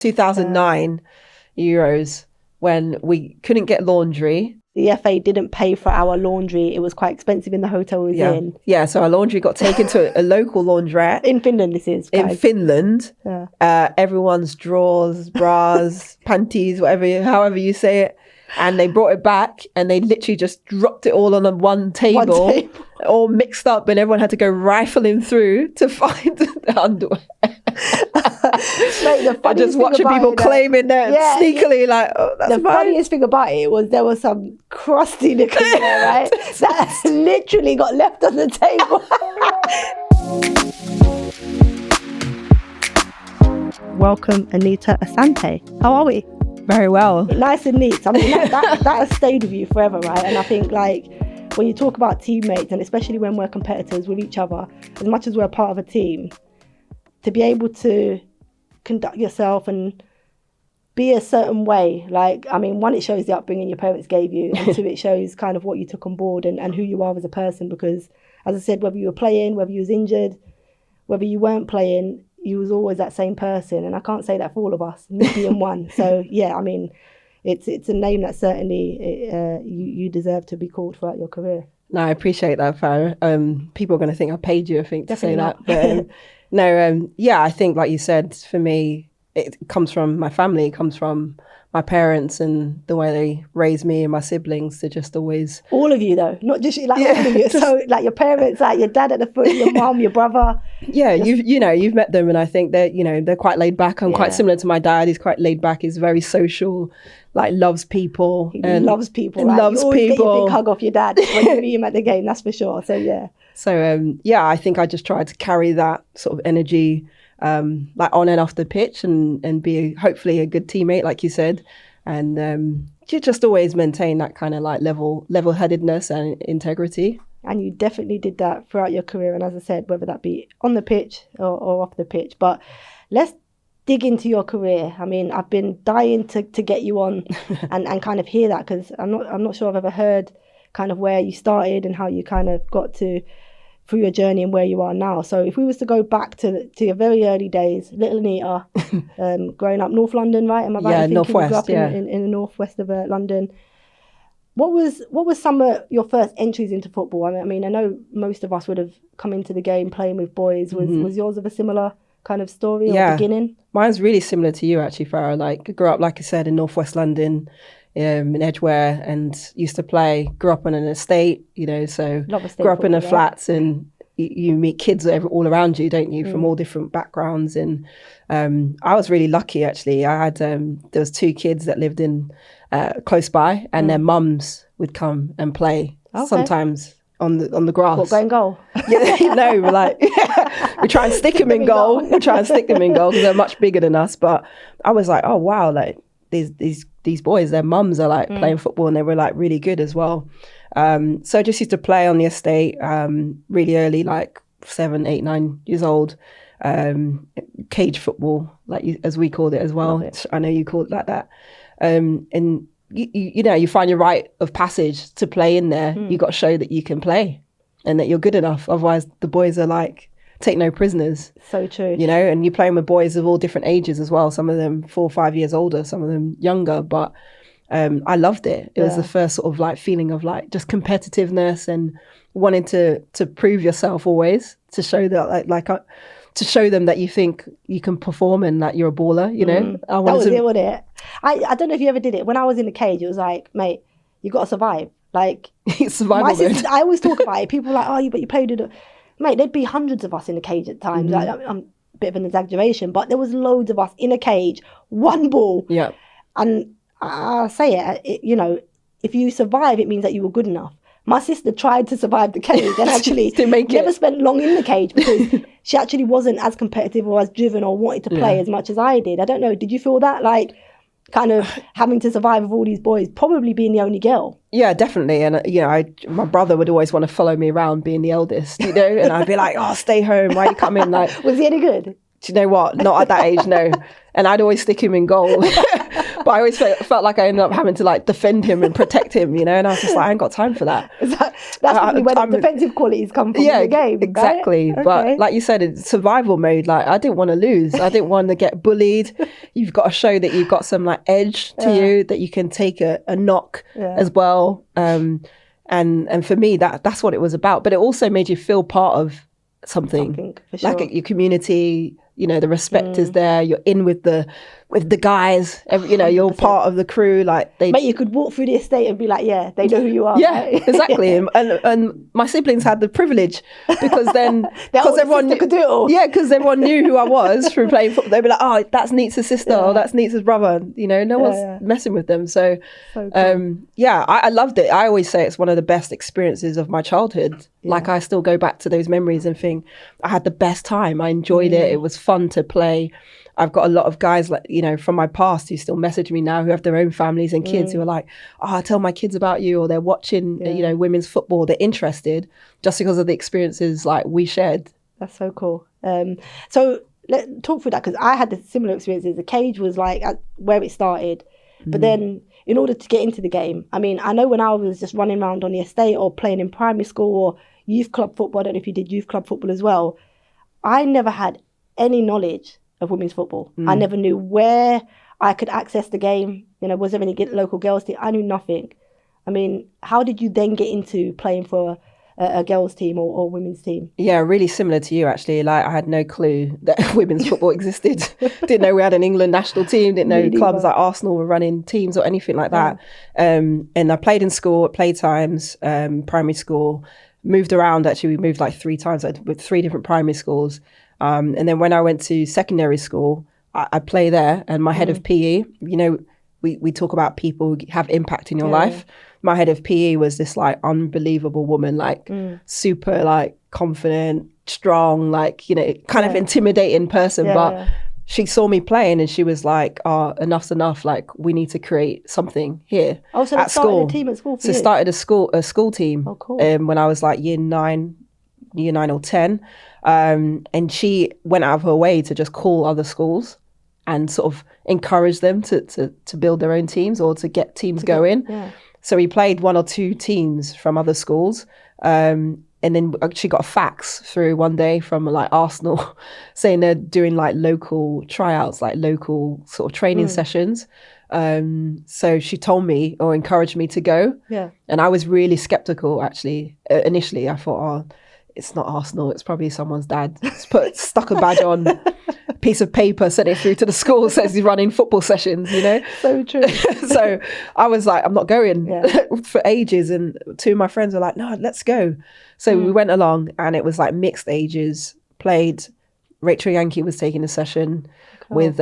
2009 Euros when we couldn't get laundry. The FA didn't pay for our laundry. It was quite expensive in the hotel we was in. Yeah, so our laundry got taken to a local laundrette. In Finland, this is, guys. In Finland. Yeah. Everyone's drawers, bras, panties, however you say it. And they brought it back and they literally just dropped it all on one table, all mixed up, and everyone had to go rifling through to find the underwear. Like, just watching people claiming that sneakily, like, oh, that's the funniest thing about it was there was some crusty liquor there, right? That literally got left on the table. Welcome, Anita Asante. How are we? Very well. Nice and neat. I mean, that has stayed with you forever, right? And I think, like, when you talk about teammates, and especially when we're competitors with each other, as much as we're part of a team, to be able to conduct yourself and be a certain way, like, I mean, one, it shows the upbringing your parents gave you, and two, it shows kind of what you took on board and who you are as a person. Because, as I said, whether you were playing, whether you was injured, whether you weren't playing, you was always that same person. And I can't say that for all of us, me being one. So yeah, I mean, it's a name that certainly you deserve to be called throughout your career. No, I appreciate that, Fara. People are going to think I paid you, I think, Definitely to say not. That. But yeah, I think, like you said, for me, it comes from my family, it comes from my parents and the way they raised me and my siblings to just always... All of you, though, not just like all of you. So like your parents, like your dad at the foot, your mom, your brother. Yeah, you've met them, and I think they're quite laid back. I'm quite similar to my dad. He's quite laid back. He's very social, like loves people. He loves people. Right? Loves you always people. Get your big hug off your dad when you meet him at the game. That's for sure. So yeah. So I think I just tried to carry that sort of energy, like on and off the pitch, and be hopefully a good teammate, like you said, and you just always maintain that kind of like level-headedness and integrity. And you definitely did that throughout your career. And as I said, whether that be on the pitch or off the pitch. But let's dig into your career. I mean, I've been dying to get you on and kind of hear that, because I'm not sure I've ever heard kind of where you started and how you kind of got through your journey and where you are now. So if we was to go back to your very early days, little Anita, growing up North London, right? Am I right? Yeah, You Northwest. grew up in the northwest of London. What was some of your first entries into football? I mean, I know most of us would have come into the game playing with boys. Was yours of a similar kind of story or beginning? Mine's really similar to you, actually, Farah. Like, I grew up, like I said, in Northwest London, in Edgware, and used to play. Grew up on an estate, so grew up in the flats, and you meet kids all around you, don't you, from all different backgrounds. And I was really lucky, actually. I had there was two kids that lived in close by, and their mums would come and play sometimes on the grass. What, going goal? Yeah, no, we're like, we try and stick them in goal. We try and stick them in goal because they're much bigger than us. But I was like, oh wow, like these boys, their mums are like playing football, and they were like really good as well. So I just used to play on the estate really early, like 7, 8, 9 years old. Cage football, as we called it as well. I know you called it like that. And you find your rite of passage to play in there. You got to show that you can play and that you're good enough. Otherwise, the boys are like, take no prisoners. So true. And you're playing with boys of all different ages as well. Some of them 4 or 5 years older, some of them younger. But I loved it. It was the first sort of like feeling of like just competitiveness and wanting to prove yourself always, to show that to show them that you think you can perform and that you're a baller, That was it, wasn't it? I don't know if you ever did it. When I was in the cage, it was like, mate, you got to survive. Like, survival mode. I always talk about it. People are like, oh, but you played it. Mate, there'd be hundreds of us in the cage at times. Like, I'm a bit of an exaggeration, but there was loads of us in a cage, one ball. Yeah. And I say it, if you survive, it means that you were good enough. My sister tried to survive the cage and actually never spent long in the cage because she actually wasn't as competitive or as driven or wanted to play as much as I did. I don't know. Did you feel that? Like, kind of having to survive with all these boys, probably being the only girl? Yeah, definitely. And, my brother would always want to follow me around being the eldest, and I'd be like, oh, stay home. Why are you coming? Like, was he any good? Do you know what? Not at that age, no. And I'd always stick him in goal. But I always felt like I ended up having to like defend him and protect him, you know, and I was just like, I ain't got time for that. That's probably where the defensive qualities come from in the game. Exactly. Right? But like you said, it's survival mode. Like I didn't want to lose. I didn't want to get bullied. You've got to show that you've got some like edge to you, that you can take a knock as well. And for me, that's what it was about. But it also made you feel part of something for sure. like your community. You know, the respect is there. You're in with the guys. You know, you're 100%. Part of the crew. Like mate, you could walk through the estate and be like, yeah, they know who you are. Yeah, right? exactly. And my siblings had the privilege because then because everyone could do it all. Yeah, because everyone knew who I was from playing football. They'd be like, oh, that's Neet's sister, or that's Neet's brother. You know, no one's messing with them. So cool. I loved it. I always say it's one of the best experiences of my childhood. Yeah. Like I still go back to those memories and think I had the best time. I enjoyed it. It was fun to play. I've got a lot of guys like, you know, from my past who still message me now who have their own families and kids who are like, oh, I tell my kids about you, or they're watching, you know, women's football. They're interested just because of the experiences like we shared. That's so cool. So let's talk through that, because I had the similar experiences. The cage was like where it started. But then in order to get into the game, I mean, I know when I was just running around on the estate or playing in primary school or youth club football, I don't know if you did youth club football as well, I never had any knowledge of women's football. I never knew where I could access the game. You know, was there any local girls team? I knew nothing. I mean, how did you then get into playing for a girls team or women's team? Yeah, really similar to you actually. Like I had no clue that women's football existed. Didn't know we had an England national team. Didn't know clubs like Arsenal were running teams or anything like that. And I played in school at playtimes, primary school. Moved around actually. We moved like 3 times with 3 different primary schools. And then when I went to secondary school, I play there, and my head of PE, you know, we talk about people who have impact in your life. My head of PE was this like unbelievable woman, like super like confident, strong, like, you know, kind of intimidating person. But she saw me playing and she was like, oh, enough's enough. Like we need to create something here so at school. A team at school for so you? Started a school team. Oh, cool. When I was like year 9 or 10. And she went out of her way to just call other schools and sort of encourage them to build their own teams or to get teams going. So we played 1 or 2 teams from other schools. And then she got a fax through one day from like Arsenal saying they're doing like local tryouts, like local sort of training sessions. So she told me or encouraged me to go. And I was really skeptical actually. Initially I thought, oh, it's not Arsenal, it's probably someone's dad. Stuck a badge on a piece of paper, sent it through to the school, says he's running football sessions, you know? So true. So I was like, I'm not going for ages. And 2 of my friends were like, no, let's go. So we went along and it was like mixed ages, played. Rachel Yankee was taking a session with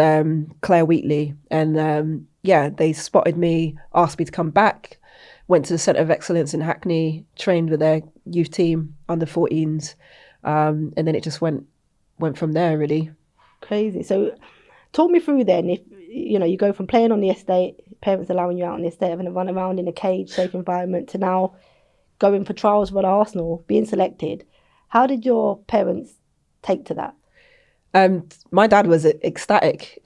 Claire Wheatley. And they spotted me, asked me to come back. Went to the Centre of Excellence in Hackney, trained with their youth team, under 14s. And then it just went from there, really. Crazy. So talk me through then, if, you know, you go from playing on the estate, parents allowing you out on the estate, having to run around in a cage, safe environment, to now going for trials with Arsenal, being selected. How did your parents take to that? My dad was ecstatic.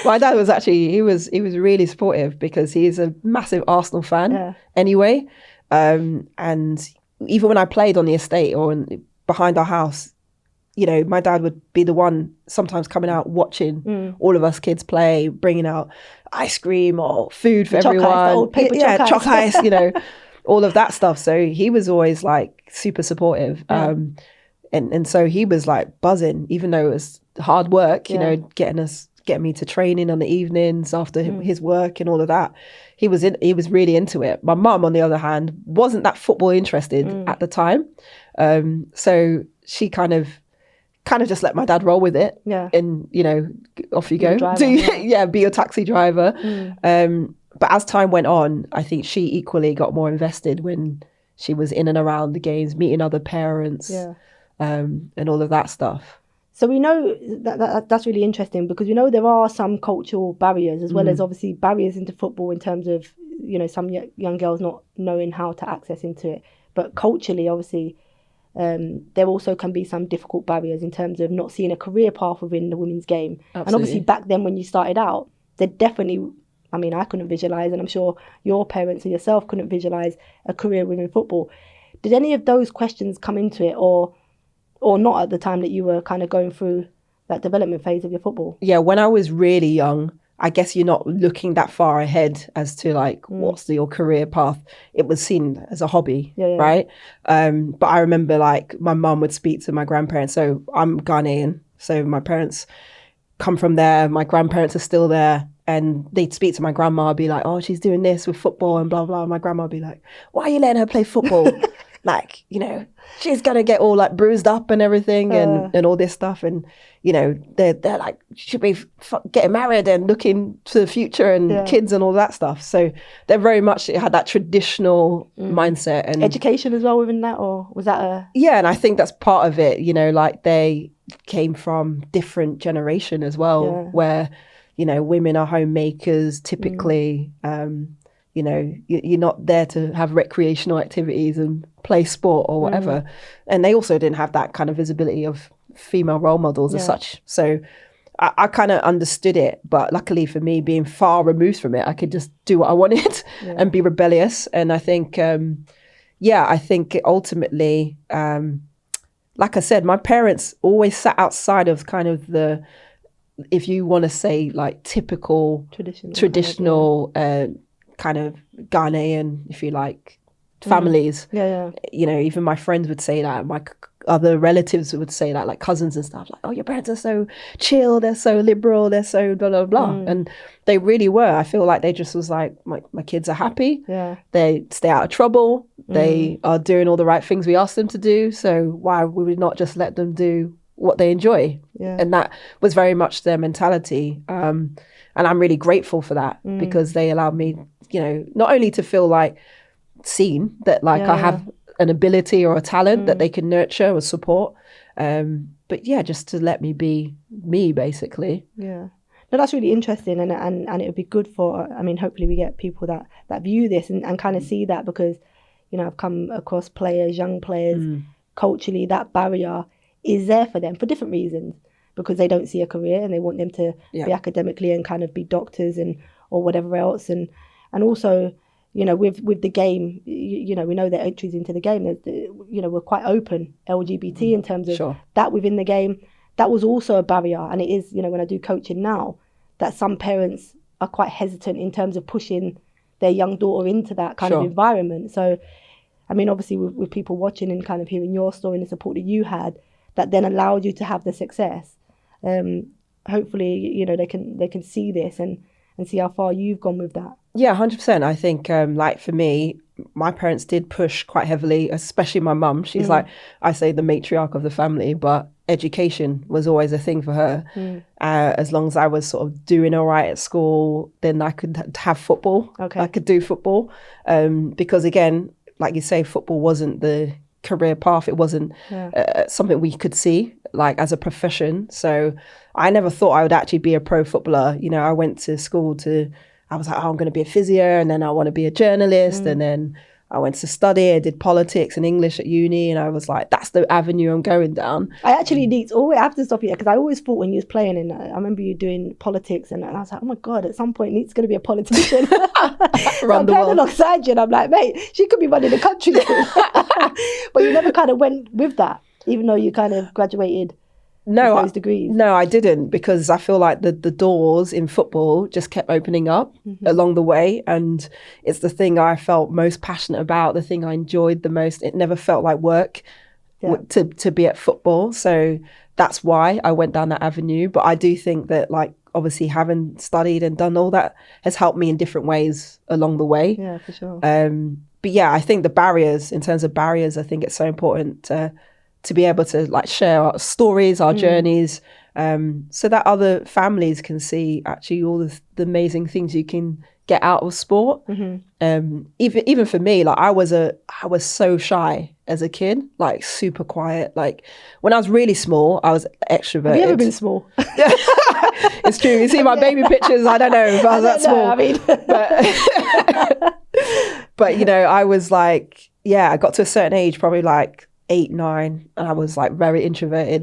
My dad was actually, he was really supportive because he's a massive Arsenal fan anyway. And even when I played on the estate or behind our house, you know, my dad would be the one sometimes coming out watching all of us kids play, bringing out ice cream or food for everyone. Ice, the old paper chalk ice, you know, all of that stuff. So he was always like super supportive. And so he was like buzzing, even though it was hard work, you know, getting me to training on the evenings after his work and all of that. He was really into it. My mum, on the other hand, wasn't that football interested at the time. So she kind of just let my dad roll with it. And, you know, off you go. Driver, be a taxi driver. But as time went on, I think she equally got more invested when she was in and around the games, meeting other parents. And all of that stuff. So we know that's really interesting, because we know there are some cultural barriers as well as obviously barriers into football in terms of, you know, some young girls not knowing how to access into it. But culturally, obviously, there also can be some difficult barriers in terms of not seeing a career path within the women's game. Absolutely. And obviously back then when you started out, they definitely, I mean, I couldn't visualise, and I'm sure your parents and yourself couldn't visualise a career within football. Did any of those questions come into it, or not at the time that you were kind of going through that development phase of your football? Yeah, when I was really young, I guess you're not looking that far ahead as to like what's your career path. It was seen as a hobby, right? But I remember like my mum would speak to my grandparents. So I'm Ghanaian, so my parents come from there. My grandparents are still there, and they'd speak to my grandma, be like, "Oh, she's doing this with football and blah blah." My grandma would be like, "Why are you letting her play football? Like, you know, she's gonna get all like bruised up and everything and all this stuff." And you know, they're like, she should be getting married and looking to the future and kids and all that stuff. So they're very much had that traditional mindset and education as well within that, or was that a? Yeah, and I think that's part of it. You know, like they came from different generation as well, where you know, women are homemakers typically. You know, you're not there to have recreational activities and play sport or whatever. And they also didn't have that kind of visibility of female role models as such. So I kind of understood it. But luckily for me, being far removed from it, I could just do what I wanted and be rebellious. And I think, I think ultimately, like I said, my parents always sat outside of kind of the, if you want to say like typical, traditional kind of Ghanaian, if you like, families. You know, even my friends would say that. My other relatives would say that, like cousins and stuff, like, "Oh, your parents are so chill, they're so liberal, they're so blah, blah, blah." And they really were. I feel like they just was like, my kids are happy. They stay out of trouble. They are doing all the right things we asked them to do. So why would we not just let them do what they enjoy? And that was very much their mentality. And I'm really grateful for that because they allowed me, you know, not only to feel like seen, that like I have an ability or a talent that they can nurture or support, but just to let me be me, basically. No, that's really interesting, and it would be good for, I mean, hopefully we get people that view this and kind of see that, because you know, I've come across players, young players, culturally that barrier is there for them for different reasons, because they don't see a career and they want them to be academically and kind of be doctors and or whatever else, and also, you know, with the game, you know, we know that entries into the game, you know, we're quite open LGBT in terms of that within the game. That was also a barrier, and it is, you know, when I do coaching now, that some parents are quite hesitant in terms of pushing their young daughter into that kind of environment. So, I mean, obviously with people watching and kind of hearing your story and the support that you had, that then allowed you to have the success. Hopefully, you know, they can see this and see how far you've gone with that. Yeah, 100%. I think, like for me, my parents did push quite heavily, especially my mum. She's like, I say, the matriarch of the family, but education was always a thing for her. As long as I was sort of doing all right at school, then I could have football. I could do football. Because again, like you say, football wasn't the career path. It wasn't something we could see like as a profession. So I never thought I would actually be a pro footballer. You know, I went to school I was like, oh, I'm going to be a physio, and then I want to be a journalist. And then I went to study. I did politics and English at uni, and I was like, that's the avenue I'm going down. I actually I have to stop you, because I always thought when you was playing, and I remember you doing politics, and I was like, oh my God, at some point Neat's going to be a politician. So I'm playing alongside you, and I'm like, mate, she could be running the country. But you never kind of went with that, even though you kind of graduated. Those degrees. No, I didn't, because I feel like the doors in football just kept opening up along the way, and it's the thing I felt most passionate about, the thing I enjoyed the most. It never felt like work to be at football, so that's why I went down that avenue. But I do think that, like, obviously having studied and done all that has helped me in different ways along the way. Yeah, for sure. But yeah, I think in terms of barriers, I think it's so important to be able to like share our stories, our journeys, so that other families can see actually all the amazing things you can get out of sport. Even for me, like I was so shy as a kid, like super quiet. Like when I was really small, I was extroverted. Have you ever been small? It's true. You see my baby pictures, I don't know if I was that small. I mean. But you know, I was like, I got to a certain age, probably like 8, 9, and I was like very introverted,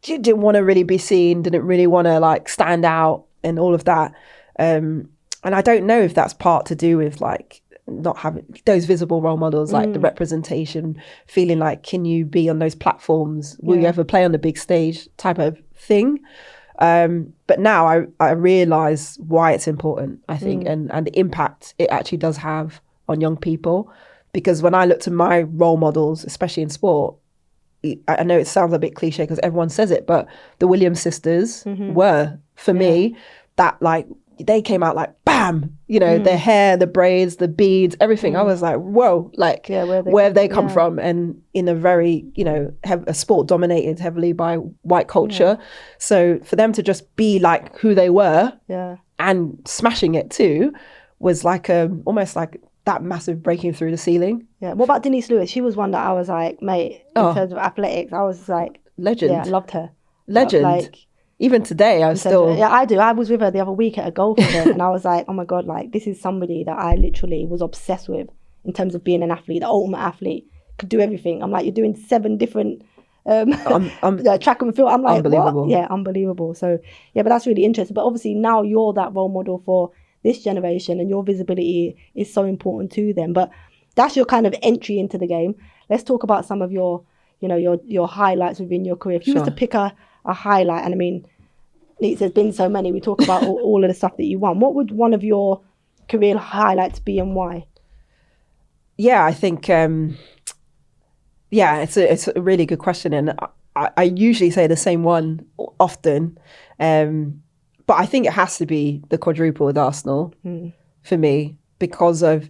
didn't want to really be seen, didn't really want to like stand out. and all of that. And I don't know if that's part to do with like not having those visible role models, like the representation, feeling like, can you be on those platforms? Will you ever play on the big stage type of thing? But now I realize why it's important, I think, and the impact it actually does have on young people. Because when I look to my role models, especially in sport, I know it sounds a bit cliche because everyone says it, but the Williams sisters were, for me, that like, they came out like, bam, you know, their hair, the braids, the beads, everything. I was like, whoa, like, where have they come from? And in a very, you know, a sport dominated heavily by white culture. So for them to just be like who they were and smashing it too was like almost like that massive breaking through the ceiling. Yeah. What about Denise Lewis? She was one that I was like, mate, in terms of athletics, I was like, legend. Yeah, I loved her. Legend. Like, even today, I still... Yeah, I do. I was with her the other week at a golf event and I was like, oh my God, like this is somebody that I literally was obsessed with in terms of being an athlete, the ultimate athlete, could do everything. I'm like, you're doing 7 different track and field. I'm like, unbelievable. What? Yeah, unbelievable. So, yeah, but that's really interesting. But obviously now you're that role model for this generation and your visibility is so important to them. But that's your kind of entry into the game. Let's talk about some of your, you know, your highlights within your career. If you was to pick a highlight, and I mean, there's been so many, we talk about all of the stuff that you won. What would one of your career highlights be and why? Yeah, I think, it's a really good question. And I usually say the same one often. But I think it has to be the quadruple with Arsenal for me because of,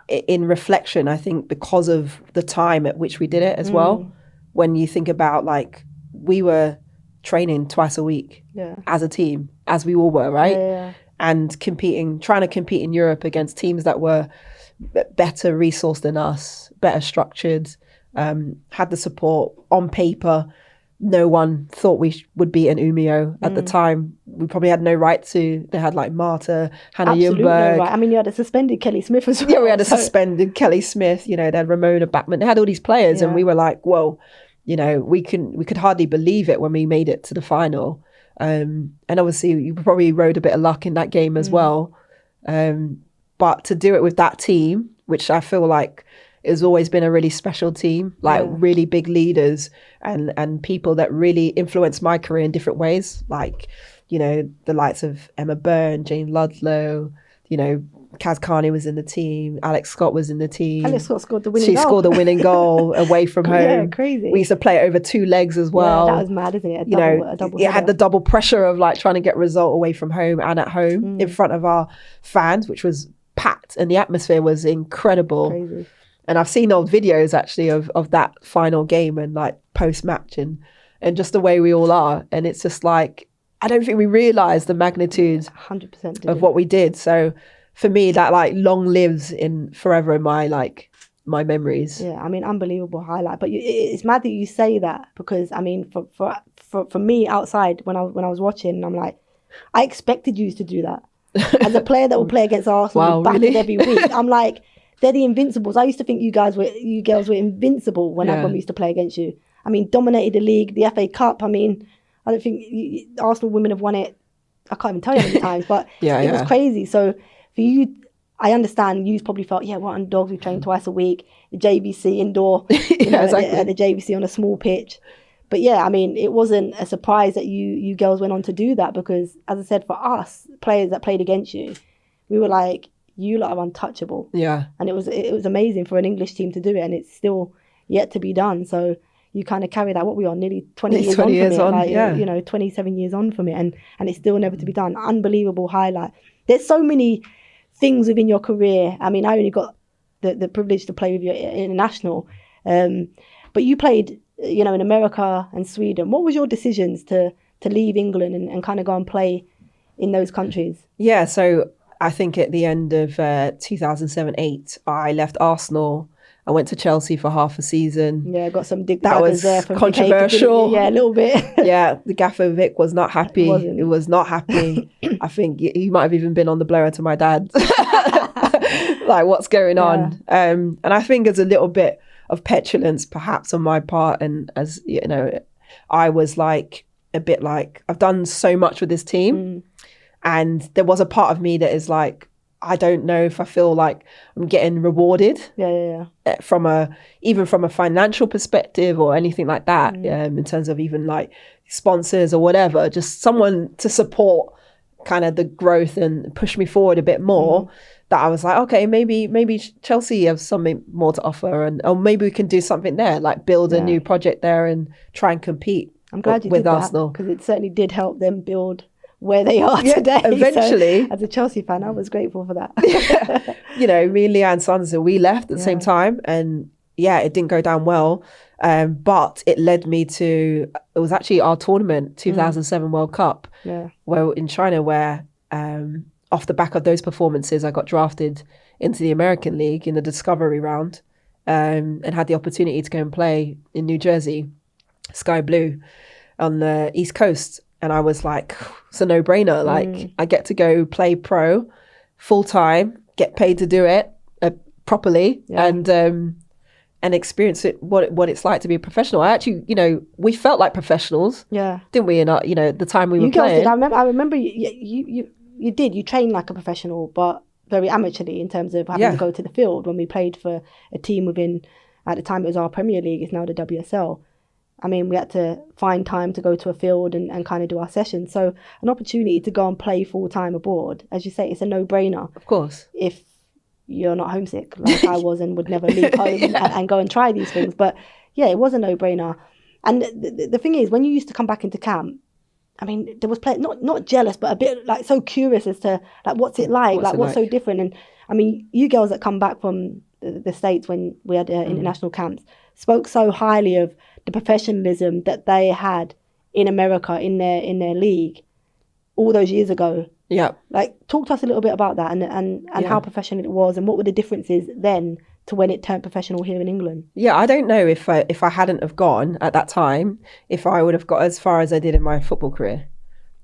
in reflection, I think because of the time at which we did it as well. When you think about like, we were training twice a week as a team, as we all were, right? And trying to compete in Europe against teams that were better resourced than us, better structured, had the support on paper. No one thought we would be an Umeo at the time. We probably had no right to. They had like Marta, Hannah Ljungberg. No right. I mean, you had a suspended Kelly Smith as well. Yeah, we had a suspended Kelly Smith. You know, they had Ramona Backman. They had all these players, and we were like, whoa. You know, we could hardly believe it when we made it to the final. And obviously you probably rode a bit of luck in that game as well. But to do it with that team, which I feel like has always been a really special team, like really big leaders and people that really influenced my career in different ways. Like, you know, the likes of Emma Byrne, Jane Ludlow, you know, Kaz Carney was in the team. Alex Scott was in the team. Alex Scott scored the winning goal. She scored the winning goal away from home. Yeah, crazy. We used to play it over 2 legs as well. Yeah, that was mad, isn't it? A double it had the double pressure of like trying to get a result away from home and at home in front of our fans, which was packed, and the atmosphere was incredible. Crazy. And I've seen old videos actually of that final game and like post-match and just the way we all are. And it's just like, I don't think we realised the magnitude 100% of what we did. So for me, that like long lives in forever in my memories. Yeah, I mean, unbelievable highlight. But it's mad that you say that because I mean, for me outside when I was watching, I'm like, I expected you to do that as a player that will play against Arsenal, battered every week. I'm like, they're the invincibles. I used to think you girls were invincible when we used to play against you. I mean, dominated the league, the FA Cup. I mean, I don't think Arsenal women have won it. I can't even tell you how many times, but it was crazy. So. For you, I understand you probably felt, we're underdogs, we train twice a week, the JVC indoor, exactly. at the JVC on a small pitch. But yeah, I mean, it wasn't a surprise that you girls went on to do that because, as I said, for us, players that played against you, we were like, you lot are untouchable. Yeah. And it was amazing for an English team to do it, and it's still yet to be done. So you kind of carry that, what we are, nearly 20 years on from it, 27 years on from it, and it's still never to be done. Unbelievable highlight. There's so many things within your career. I mean, I only got the privilege to play with you international, but you played, in America and Sweden. What was your decisions to leave England and kind of go and play in those countries? Yeah, so I think at the end of 2007-8, I left Arsenal. I went to Chelsea for half a season. Yeah, got some dig that was there from controversial. Yeah, a little bit. Yeah, the gaffer Vic was not happy. It was not happy. I think he might have even been on the blower to my dad. Like, what's going on? And I think there's a little bit of petulance perhaps on my part. And as you know, I was like a bit like, I've done so much with this team. And there was a part of me that is like, I don't know if I feel like I'm getting rewarded even from a financial perspective or anything like that, in terms of even like sponsors or whatever, just someone to support kind of the growth and push me forward a bit more, that I was like, okay, maybe Chelsea have something more to offer, or maybe we can do something there, like build a new project there and try and compete. I'm glad you with did Arsenal, because it certainly did help them build where they are today. Eventually. So, as a Chelsea fan, I was grateful for that. You know, me and Leanne Sanderson, we left at the same time, and it didn't go down well. But it led me to, it was actually our tournament, 2007 World Cup, where in China, where off the back of those performances, I got drafted into the American League in the discovery round, and had the opportunity to go and play in New Jersey, Sky Blue, on the East Coast. And I was like, it's a no-brainer. Like, I get to go play pro full-time, get paid to do it properly, and experience it, what it's like to be a professional. I actually, we felt like professionals, didn't we? In our, the time we were playing. Did. I remember you did. You trained like a professional, but very amateurly in terms of having to go to the field. When we played for a team within, at the time it was our Premier League, it's now the WSL. I mean, we had to find time to go to a field and kind of do our sessions. So an opportunity to go and play full-time abroad, as you say, it's a no-brainer. Of course. If you're not homesick, like I was, and would never leave home and go and try these things. But yeah, it was a no-brainer. And the thing is, when you used to come back into camp, I mean, there was not jealous, but a bit like so curious as to like, what's it like? What's so different? And I mean, you girls that come back from the States when we had international camps spoke so highly of the professionalism that they had in America in their league all those years ago. Yeah. Like, talk to us a little bit about that and how professional it was, and what were the differences then to when it turned professional here in England. Yeah, I don't know if I hadn't have gone at that time, if I would have got as far as I did in my football career,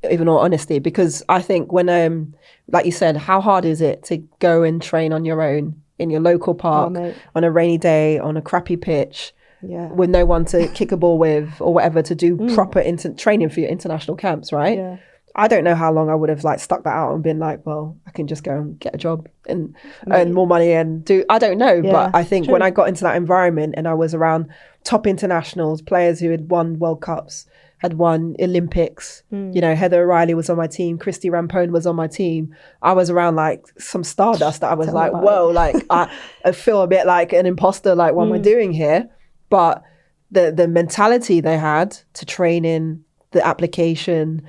even all honesty, because I think when, like you said, how hard is it to go and train on your own in your local park on a rainy day, on a crappy pitch, with no one to kick a ball with or whatever, to do proper training for your international camps, right? Yeah. I don't know how long I would have like stuck that out and been like, well, I can just go and get a job and earn more money and do, I don't know. Yeah, but I think when I got into that environment and I was around top internationals, players who had won World Cups, had won Olympics, Heather O'Reilly was on my team, Christy Rampone was on my team. I was around like some stardust that I was like, whoa, like I feel a bit like an imposter, like what am I doing here? But the mentality they had to train in, the application,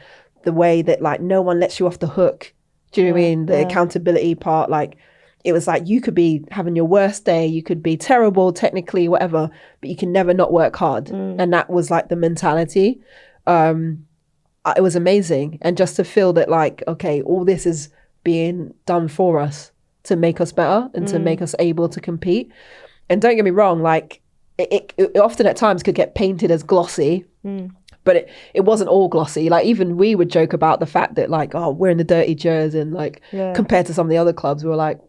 the way that like no one lets you off the hook. Do you know what I mean? The accountability part, like it was like you could be having your worst day, you could be terrible technically, whatever, but you can never not work hard. And that was like the mentality. It was amazing. And just to feel that like, okay, all this is being done for us to make us better and to make us able to compete. And don't get me wrong, like it often at times could get painted as glossy. But it wasn't all glossy. Like even we would joke about the fact that like, oh, we're in the dirty jersey, and like compared to some of the other clubs, we were like,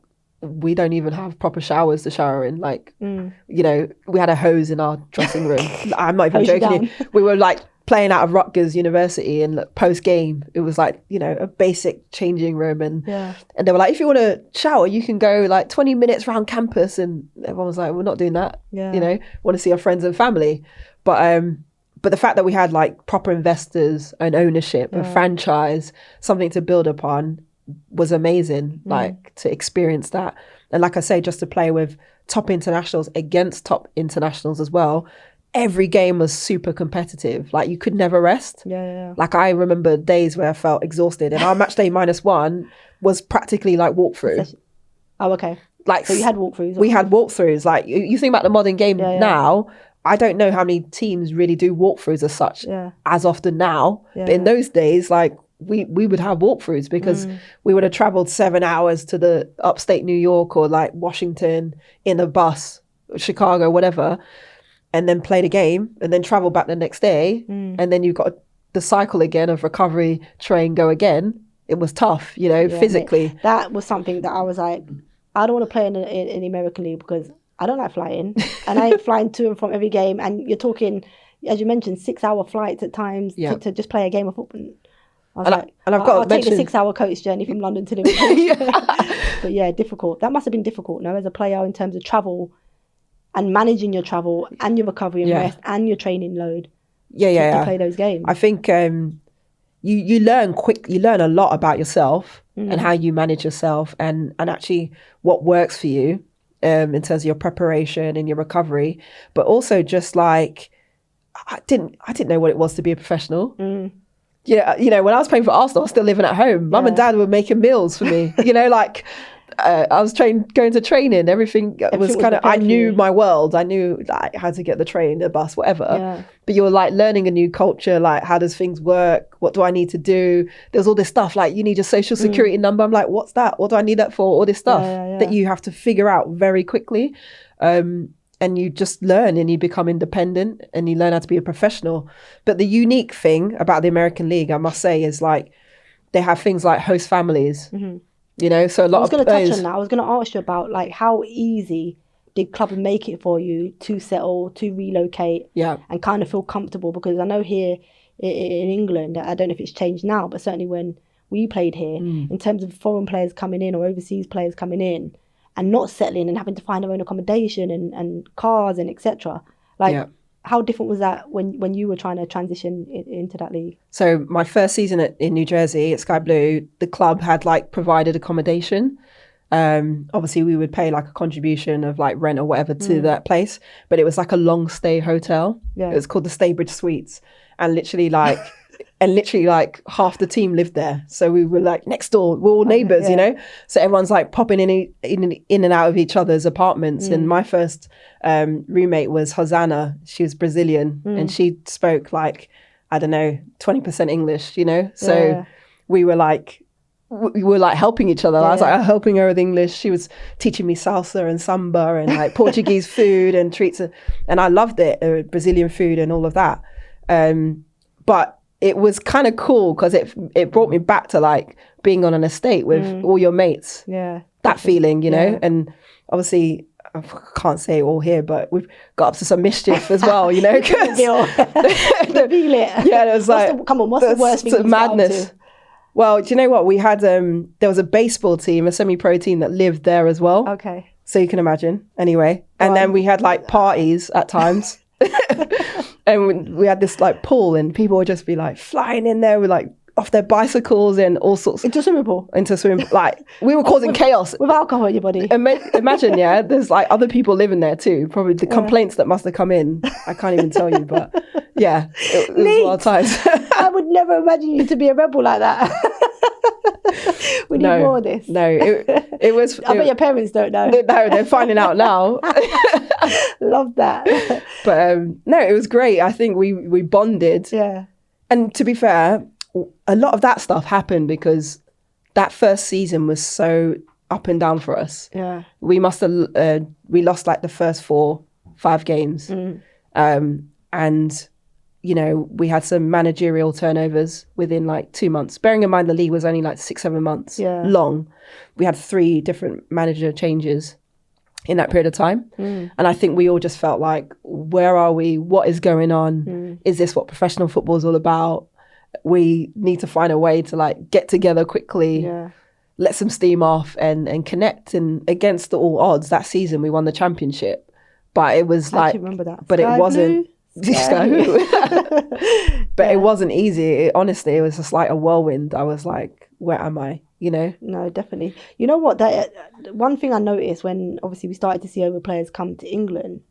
we don't even have proper showers to shower in. Like, we had a hose in our dressing room. I'm not even joking. We were like playing out of Rutgers University, and like, post game, it was like, a basic changing room. And they were like, if you want to shower, you can go like 20 minutes around campus. And everyone was like, we're not doing that. Want to see our friends and family. But the fact that we had like proper investors and ownership, a franchise, something to build upon was amazing, like to experience that. And like I say, just to play with top internationals against top internationals as well. Every game was super competitive. Like you could never rest. Like I remember days where I felt exhausted, and our match day -1 was practically like walkthrough. Oh, okay. Like, so you had walkthroughs? We had walkthroughs. Like you think about the modern game now, I don't know how many teams really do walkthroughs as such as often now. But in those days, like we would have walkthroughs because we would have traveled 7 hours to the upstate New York or like Washington in a bus, Chicago, whatever, and then played a game and then travel back the next day. And then you've got the cycle again of recovery, train, go again. It was tough, physically. That was something that I was like, I don't want to play in the American League because I don't like flying, and I ain't flying to and from every game. And you're talking, as you mentioned, 6-hour flights at times to just play a game of football. I was and I've got I'll to take the mention 6-hour coach journey from London to Liverpool. But yeah, difficult. That must have been difficult, no, as a player in terms of travel and managing your travel and your recovery and rest and your training load. To play those games. I think you learn a lot about yourself and how you manage yourself and actually what works for you in terms of your preparation and your recovery, but also just like I didn't know what it was to be a professional. Yeah, you know, when I was playing for Arsenal, I was still living at home. Mum and Dad were making meals for me. You know, like I was going to training. Everything was kind of. I knew my world. I knew like how to get the train, the bus, whatever. Yeah. But you were like learning a new culture. Like, how does things work? What do I need to do? There's all this stuff like you need your social security number. I'm like, what's that? What do I need that for? All this stuff that you have to figure out very quickly. And you just learn and you become independent and you learn how to be a professional. But the unique thing about the American League, I must say, is like they have things like host families. You know, so a lot of players... I was going to touch on that. I was going to ask you about like how easy did clubs make it for you to settle, to relocate and kind of feel comfortable? Because I know here in England, I don't know if it's changed now, but certainly when we played here, in terms of foreign players coming in or overseas players coming in, and not settling and having to find their own accommodation and cars and etc. Like, how different was that when you were trying to transition into that league? So my first season in New Jersey at Sky Blue, the club had like provided accommodation. Obviously we would pay like a contribution of like rent or whatever to that place, but it was like a long stay hotel. It was called the Staybridge Suites, and literally like half the team lived there. So we were like next door, we're all neighbours, you know? So everyone's like popping in and out of each other's apartments. And my first roommate was Hosanna. She was Brazilian and she spoke like, I don't know, 20% English, you know? So we were like helping each other. I was like helping her with English. She was teaching me salsa and samba and like Portuguese food and treats. And I loved it, Brazilian food and all of that. But it was kind of cool because it brought me back to like being on an estate with all your mates. That feeling, you know. And obviously, I can't say it all here, but we've got up to some mischief as well, you know. Reveal it. Yeah, it was like, what's the worst thing? Madness. Well, do you know what? We had, there was a baseball team, a semi-pro team that lived there as well. Okay. So you can imagine. Anyway. And then we had like parties at times. And we had this like pool and people would just be like flying in there with like off their bicycles and all sorts. Into swimming pool? Into swimming pool. Like we were causing chaos. With alcohol in your body. Imagine, there's like other people living there too. Probably the complaints that must have come in. I can't even tell you, but yeah, it was wild times. I would never imagine you to be a rebel like that. We need more of this. No, it was... I bet your parents don't know. No, they're finding out now. Love that. But no, it was great. I think we bonded. Yeah. And to be fair, a lot of that stuff happened because that first season was so up and down for us. Yeah. We must have... we lost like the first 4-5 games. And... you know, we had some managerial turnovers within like 2 months. Bearing in mind the league was only like 6-7 months long. We had 3 different manager changes in that period of time. And I think we all just felt like, where are we? What is going on? Is this what professional football is all about? We need to find a way to like get together quickly, let some steam off and connect. And against all odds, that season we won the championship. But it was like, remember that. But Sky it wasn't. But it wasn't easy. Honestly, it was just like a whirlwind. I was like, where am I? You know? No, definitely. You know what? That one thing I noticed when obviously we started to see over players come to England,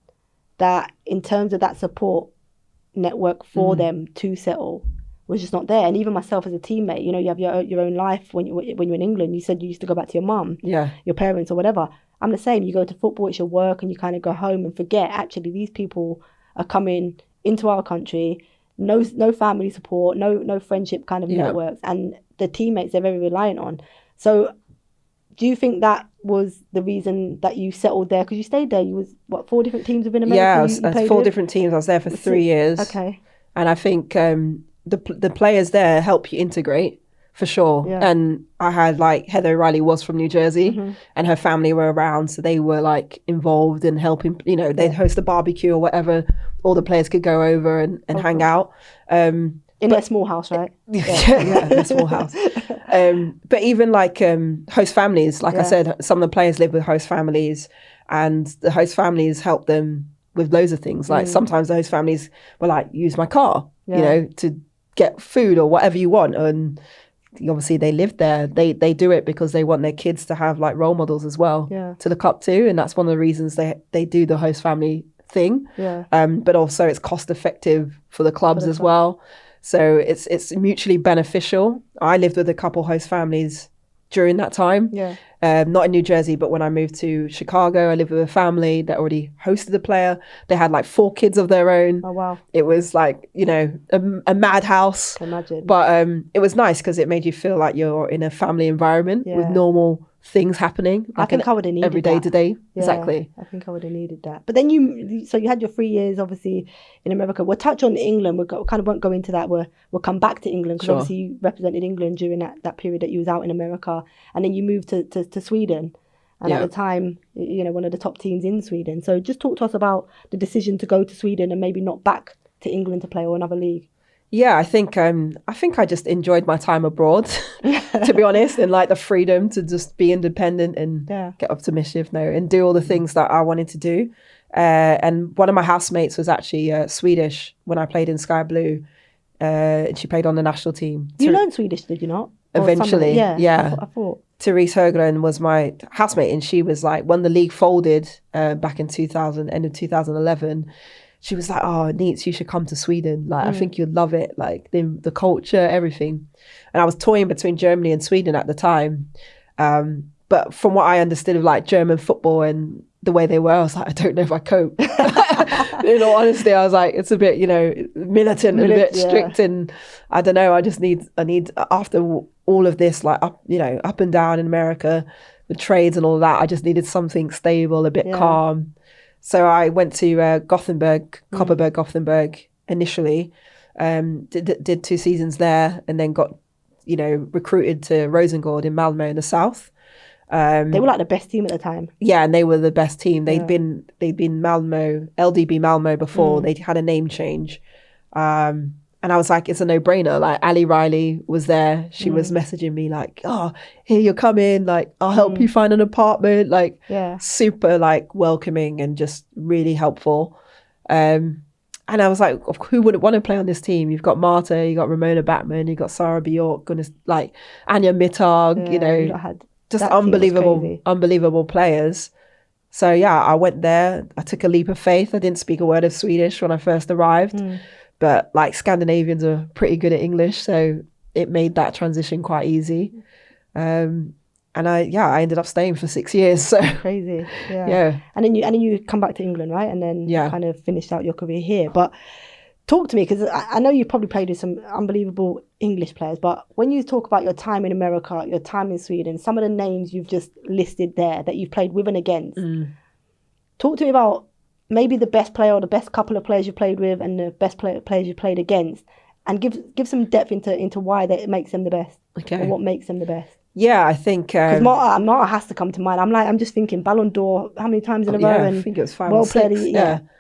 that in terms of that support network for them to settle was just not there. And even myself as a teammate, you know, you have your own life when you're in England. You said you used to go back to your mum, your parents or whatever. I'm the same. You go to football, it's your work, and you kind of go home and forget actually these people are coming into our country, no family support, no friendship kind of networks, and the teammates they're very reliant on. So do you think that was the reason that you settled there? Because you stayed there, you was, 4 different teams within America? Yeah, I was 4 different teams. I was there for 3 years. Okay. And I think the players there help you integrate. For sure. Yeah. And I had like Heather O'Reilly was from New Jersey and her family were around. So they were like involved in helping, you know, they'd host a barbecue or whatever. All the players could go over and hang out. In a small house, right? Yeah, in a small house. But even like host families, like I said, some of the players live with host families, and the host families help them with loads of things. Like sometimes the host families will like use my car, you know, to get food or whatever you want. And obviously they live there. They do it because they want their kids to have like role models as well to look up to. And that's one of the reasons they do the host family thing. But also it's cost effective for the clubs as well. So it's mutually beneficial. I lived with a couple host families during that time. Not in New Jersey, but when I moved to Chicago, I lived with a family that already hosted a player. They had like 4 kids of their own. Oh, wow. It was like, you know, a madhouse. Can imagine. But it was nice because it made you feel like you're in a family environment with normal things happening. I think I would have needed every day that. to day. Yeah, Exactly. I think I would have needed that. But then you had your 3 years, obviously, in America. We'll touch on England. We kind of won't go into that. We'll come back to England because obviously you represented England during that period that you was out in America. And then you moved to Sweden. And at the time, you know, one of the top teams in Sweden. So just talk to us about the decision to go to Sweden and maybe not back to England to play or another league. Yeah, I think I just enjoyed my time abroad, to be honest, and like the freedom to just be independent and get up to mischief and do all the things that I wanted to do. And one of my housemates was actually Swedish when I played in Sky Blue. And she played on the national team. You learned Swedish, did you not? Eventually, yeah. I thought. Therese Högren was my housemate, and she was like, when the league folded back in end of 2011, she was like, oh, Neets, you should come to Sweden. Like, I think you'd love it. Like the culture, everything. And I was toying between Germany and Sweden at the time. But from what I understood of like German football and the way they were, I was like, I don't know if I cope. In all honesty, I was like, it's a bit, you know, militant and a bit strict. And I don't know, I need after all of this, like up and down in America, the trades and all that, I just needed something stable, a bit calm. So I went to Kopparberg Gothenburg initially, did 2 seasons there, and then got, you know, recruited to Rosengård in Malmö in the south. They were like the best team at the time. Yeah, and they were the best team. They'd been Malmö, LDB Malmö before. They had a name change. And I was like, it's a no-brainer. Like Ali Riley was there. She was messaging me like, oh, here you're coming. Like, I'll help you find an apartment. Like, super like welcoming and just really helpful. And I was like, who wouldn't want to play on this team? You've got Marta, you got Ramona Batman, you got Sarah Bjork, like Anja Mittag, you know, just unbelievable players. So yeah, I went there. I took a leap of faith. I didn't speak a word of Swedish when I first arrived. But like Scandinavians are pretty good at English, so it made that transition quite easy. And I ended up staying for 6 years. So crazy, yeah. And then you come back to England, right? And then kind of finished out your career here. But talk to me, because I know you probably played with some unbelievable English players. But when you talk about your time in America, your time in Sweden, some of the names you've just listed there that you've played with and against. Talk to me about maybe the best player or the best couple of players you played with and the best players you played against, and give some depth into why that it makes them the best, or what makes them the best. Yeah, I think because Marta has to come to mind. I'm just thinking Ballon d'Or, how many times in a row? And I think it was 5 or 6.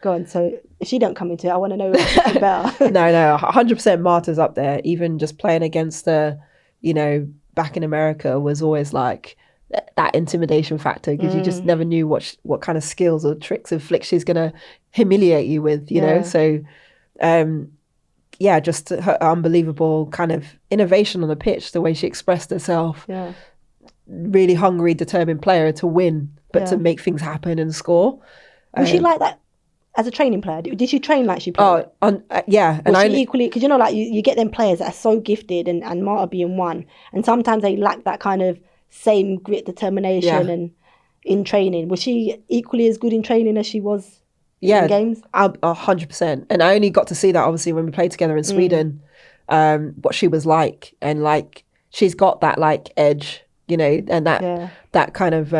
Go on. So if she don't come into it, I want to know who's better. No, 100% Marta's up there. Even just playing against her, you know, back in America was always like that intimidation factor, because you just never knew what kind of skills or tricks and flicks she's gonna humiliate you with, you know. So just her unbelievable kind of innovation on the pitch, the way she expressed herself. Really hungry, determined player to win, but to make things happen and score. Was she like that as a training player? Did she train like she played? And she equally, because you know, like you get them players that are so gifted, and Marta being one, and sometimes they lack that kind of same grit, determination, and in training. Was she equally as good in training as she was in games? 100%. And I only got to see that obviously when we played together in Sweden, what she was like. And like, she's got that like edge, you know, and that kind of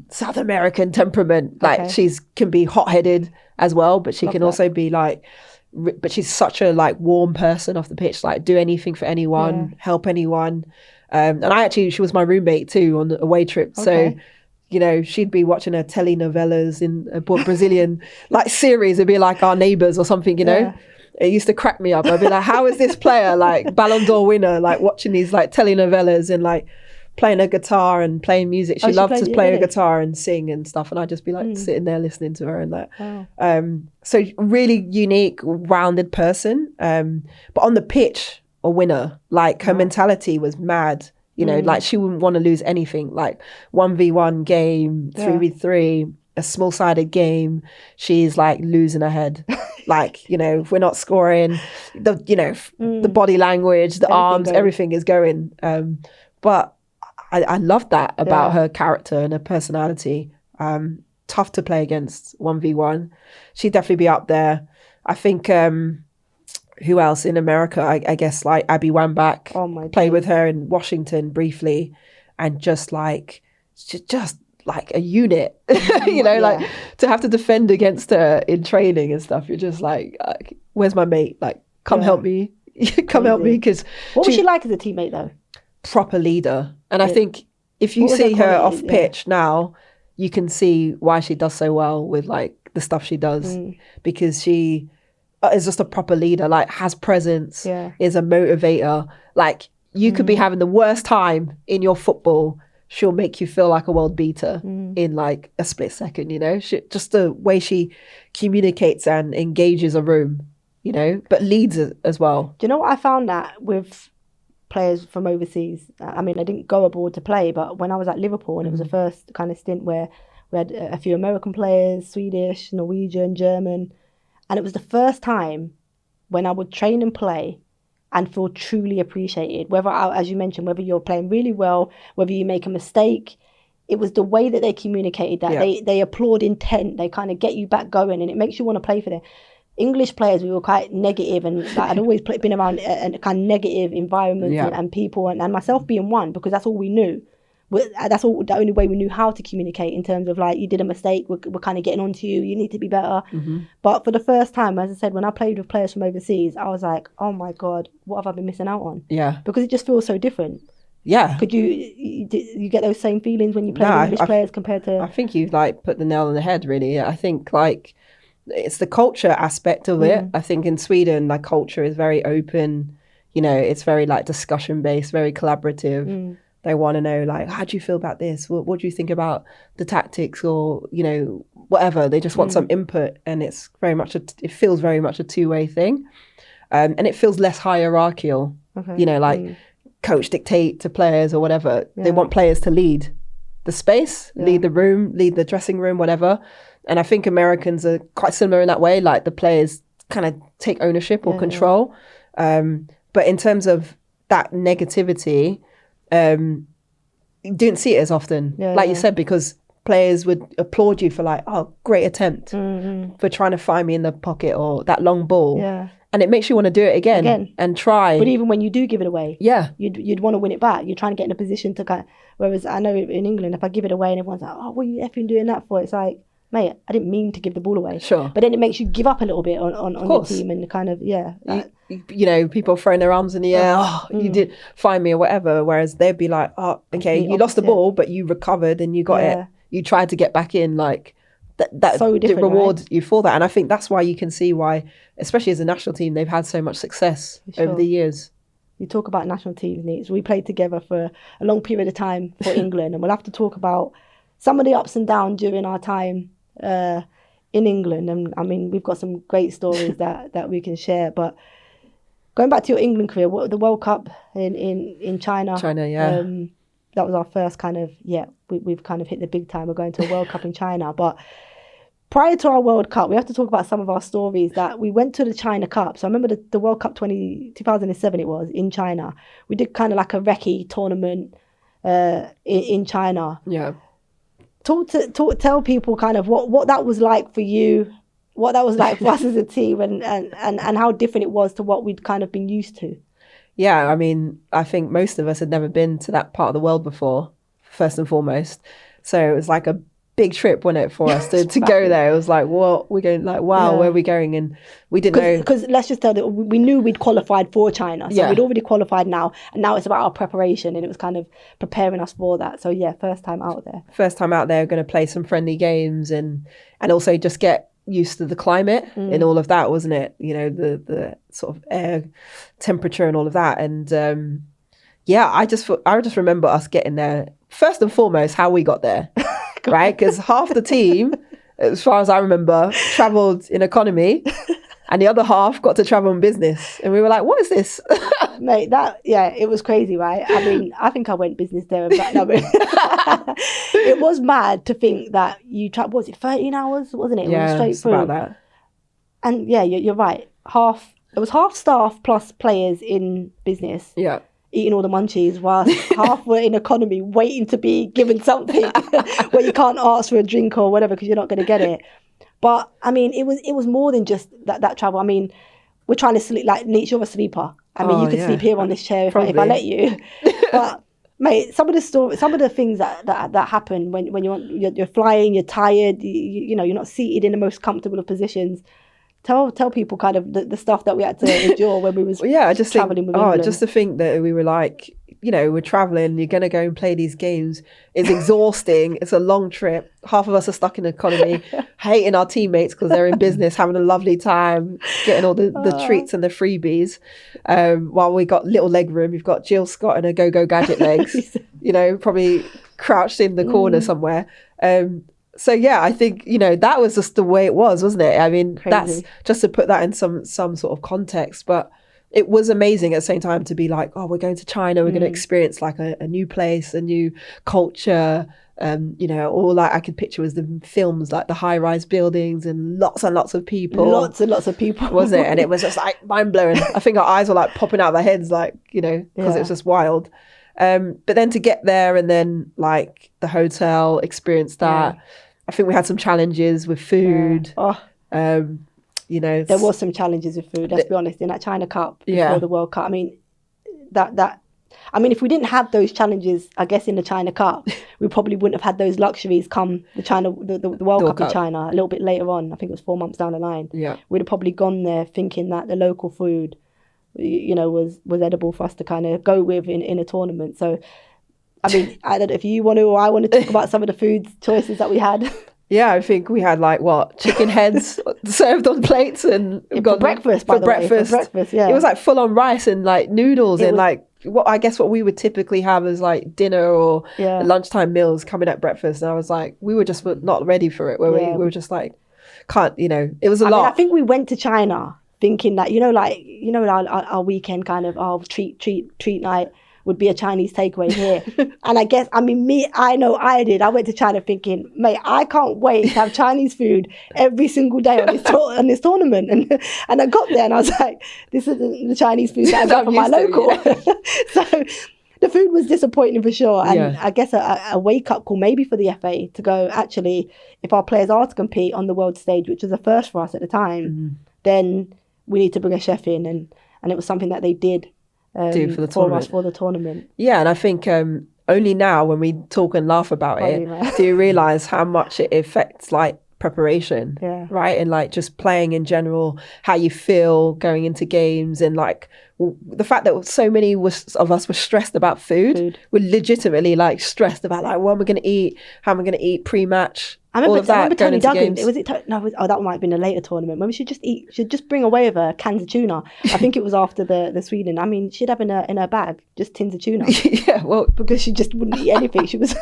South American temperament. Like can be hot-headed as well, but she can also be like, but she's such a like warm person off the pitch, like do anything for anyone, help anyone. And she was my roommate too on the away trip. So, you know, she'd be watching her telenovelas in a Brazilian like series. It'd be like Our Neighbours or something, you know. it used to crack me up. I'd be like, how is this player like Ballon d'Or winner, like watching these like telenovelas and like playing a guitar and playing music. She loved to play a guitar and sing and stuff, and I'd just be like sitting there listening to her and that. So really unique, rounded person. But on the pitch, a winner. Like her mentality was mad. You know, like she wouldn't want to lose anything. Like 1v1 game, 3v3, a small-sided game, she's like losing her head. Like, you know, if we're not scoring, the body language, the arms, everything is going. But I love that about her character and her personality. Tough to play against 1v1. She'd definitely be up there. I think who else in America? I guess like Abby Wambach. Played with her in Washington briefly, and just like a unit. Like to have to defend against her in training and stuff. You're just like, where's my mate? Like, come help me. Come help me. Because what was she like as a teammate though? Proper leader. And I think if you see her off pitch now, you can see why she does so well with like the stuff she does, because she is just a proper leader, like has presence, is a motivator. Like you could be having the worst time in your football, she'll make you feel like a world beater in like a split second, just the way she communicates and engages a room, but leads as well. Do you know what I found that with players from overseas? I mean, I didn't go abroad to play, but when I was at Liverpool, and it was the first kind of stint where we had a few American players, Swedish, Norwegian, German, and it was the first time when I would train and play and feel truly appreciated, whether, as you mentioned, whether you're playing really well, whether you make a mistake. It was the way that they communicated that. They applaud intent, they kind of get you back going, and it makes you want to play for them. English players, we were quite negative, and like, I'd always been around a kind of negative environment and people, and myself being one, because that's all we knew. That's all the only way we knew how to communicate, in terms of like, you did a mistake, we're kind of getting onto you, you need to be better. But for the first time, as I said, when I played with players from overseas, I was like, oh my God, what have I been missing out on? Because it just feels so different. Could you get those same feelings when you play with English players compared to? I think you've like put the nail on the head, really. I think like it's the culture aspect of it. I think in Sweden, like, culture is very open, it's very like discussion based, very collaborative. They want to know, like, how do you feel about this? What do you think about the tactics, or, whatever. They just want some input, and it's very much, it feels very much a two-way thing. And it feels less hierarchical, coach dictate to players or whatever. They want players to lead the space, lead the room, lead the dressing room, whatever. And I think Americans are quite similar in that way. Like, the players kind of take ownership or control. But in terms of that negativity, you didn't see it as often, you said, because players would applaud you for like, oh, great attempt, for trying to find me in the pocket, or that long ball. And it makes you want to do it again and try. But even when you do give it away, you'd want to win it back. You're trying to get in a position to kind of, whereas I know in England, if I give it away and everyone's like, oh, what are you effing doing that for? It's like, mate, I didn't mean to give the ball away. Sure. But then it makes you give up a little bit on your team, and kind of, people throwing their arms in the air, you did find me or whatever. Whereas they'd be like, oh, okay, you lost the ball, but you recovered and you got it. You tried to get back in, like, that so did reward you for that. And I think that's why you can see why, especially as a national team, they've had so much success over the years. You talk about national team needs. We played together for a long period of time for England, and we'll have to talk about some of the ups and downs during our time in England. And I mean, we've got some great stories that we can share. But going back to your England career, the World Cup in China. That was our first kind of, we've kind of hit the big time. We're going to a World Cup in China. But prior to our World Cup, we have to talk about some of our stories that we went to the China Cup. So I remember the World Cup 2007 it was, in China. We did kind of like a recce tournament in China. Tell people kind of what that was like for you, what that was like for us as a team, and how different it was to what we'd kind of been used to. Yeah, I mean, I think most of us had never been to that part of the world before, first and foremost. So it was like a big trip, wasn't it, for us to go there? It was like, what? We're going, like, wow, where are we going? And we didn't know. Because let's just tell that we knew we'd qualified for China. So we'd already qualified now. And now it's about our preparation. And it was kind of preparing us for that. So, first time out there. First time out there, going to play some friendly games and also just get used to the climate and all of that, wasn't it? You know, the sort of air temperature and all of that. And I just remember us getting there. First and foremost, how we got there, right? Because half the team, as far as I remember, travelled in economy, and the other half got to travel in business. And we were like, what is this? Mate, it was crazy, right? I mean, I think I went business there and back. No, but it was mad to think that you traveled, was it 13 hours? Wasn't it? It was straight through. About that. And yeah, you're right. It was half staff plus players in business. Yeah. Eating all the munchies whilst half were in economy waiting to be given something where you can't ask for a drink or whatever because you're not going to get it. But I mean, it was more than just that travel. I mean, we're trying to sleep, like, Nietzsche, you're a sleeper. I mean, you could sleep here on this chair if I let you. But mate, some of the things that happen when you're flying, you're tired, you know, you're not seated in the most comfortable of positions. Tell people kind of the stuff that we had to endure when we was traveling with England. Just to think that we were like, you know, we're traveling, you're going to go and play these games. It's exhausting. It's a long trip. Half of us are stuck in economy, hating our teammates because they're in business, having a lovely time, getting all the treats and the freebies. While we got little leg room, you've got Jill Scott and her go-go gadget legs, you know, probably crouched in the corner somewhere. So yeah, I think, you know, that was just the way it was, wasn't it? I mean, Crazy. That's just to put that in some sort of context, but it was amazing at the same time to be like, oh, we're going to China, we're going to experience like a new place, a new culture. You know, all that I could picture was the films, like the high-rise buildings and lots of people. Lots and lots of people. Was it? And it was just like mind-blowing. I think our eyes were like popping out of our heads, like, you know, because it was just wild. But then to get there and then like the hotel, experience that. Yeah. I think we had some challenges with food. Yeah. You know, there was some challenges with food. Let's be honest. In that China Cup before the World Cup, I mean, I mean, if we didn't have those challenges, I guess in the China Cup, we probably wouldn't have had those luxuries come the World Cup in China a little bit later on. I think it was 4 months down the line. Yeah, we'd have probably gone there thinking that the local food, you know, was edible for us to kind of go with in a tournament. So, I mean, I don't know if you want to or I want to talk about some of the food choices that we had. Yeah, I think we had like chicken heads served on plates and for breakfast. For breakfast, yeah. It was like full on rice and like noodles and like what we would typically have as like dinner or lunchtime meals coming at breakfast. And I was like, we were just not ready for it. We were just like, can't, you know, it was a lot. I think we went to China thinking that, our weekend kind of treat night would be a Chinese takeaway here. And I guess, I mean, I know I did. I went to China thinking, mate, I can't wait to have Chinese food every single day on this tournament. And I got there and I was like, this isn't the Chinese food that I got from my local. So the food was disappointing for sure. And I guess a wake-up call maybe for the FA to go, actually, if our players are to compete on the world stage, which was a first for us at the time, then we need to bring a chef in. And it was something that they did. Do for the tournament. Yeah, and I think only now when we talk and laugh about it do you realise how much it affects like preparation, right? And like just playing in general, how you feel going into games, and like the fact that so many of us were stressed about food. We're legitimately like stressed about like what am I going to eat, how am I going to eat pre-match. I remember Tony Duggan. That might have been a later tournament when we should just bring away with her cans of tuna. I think it was after the Sweden. I mean, she'd have in her bag just tins of tuna. Yeah, well, because she just wouldn't eat anything. She was,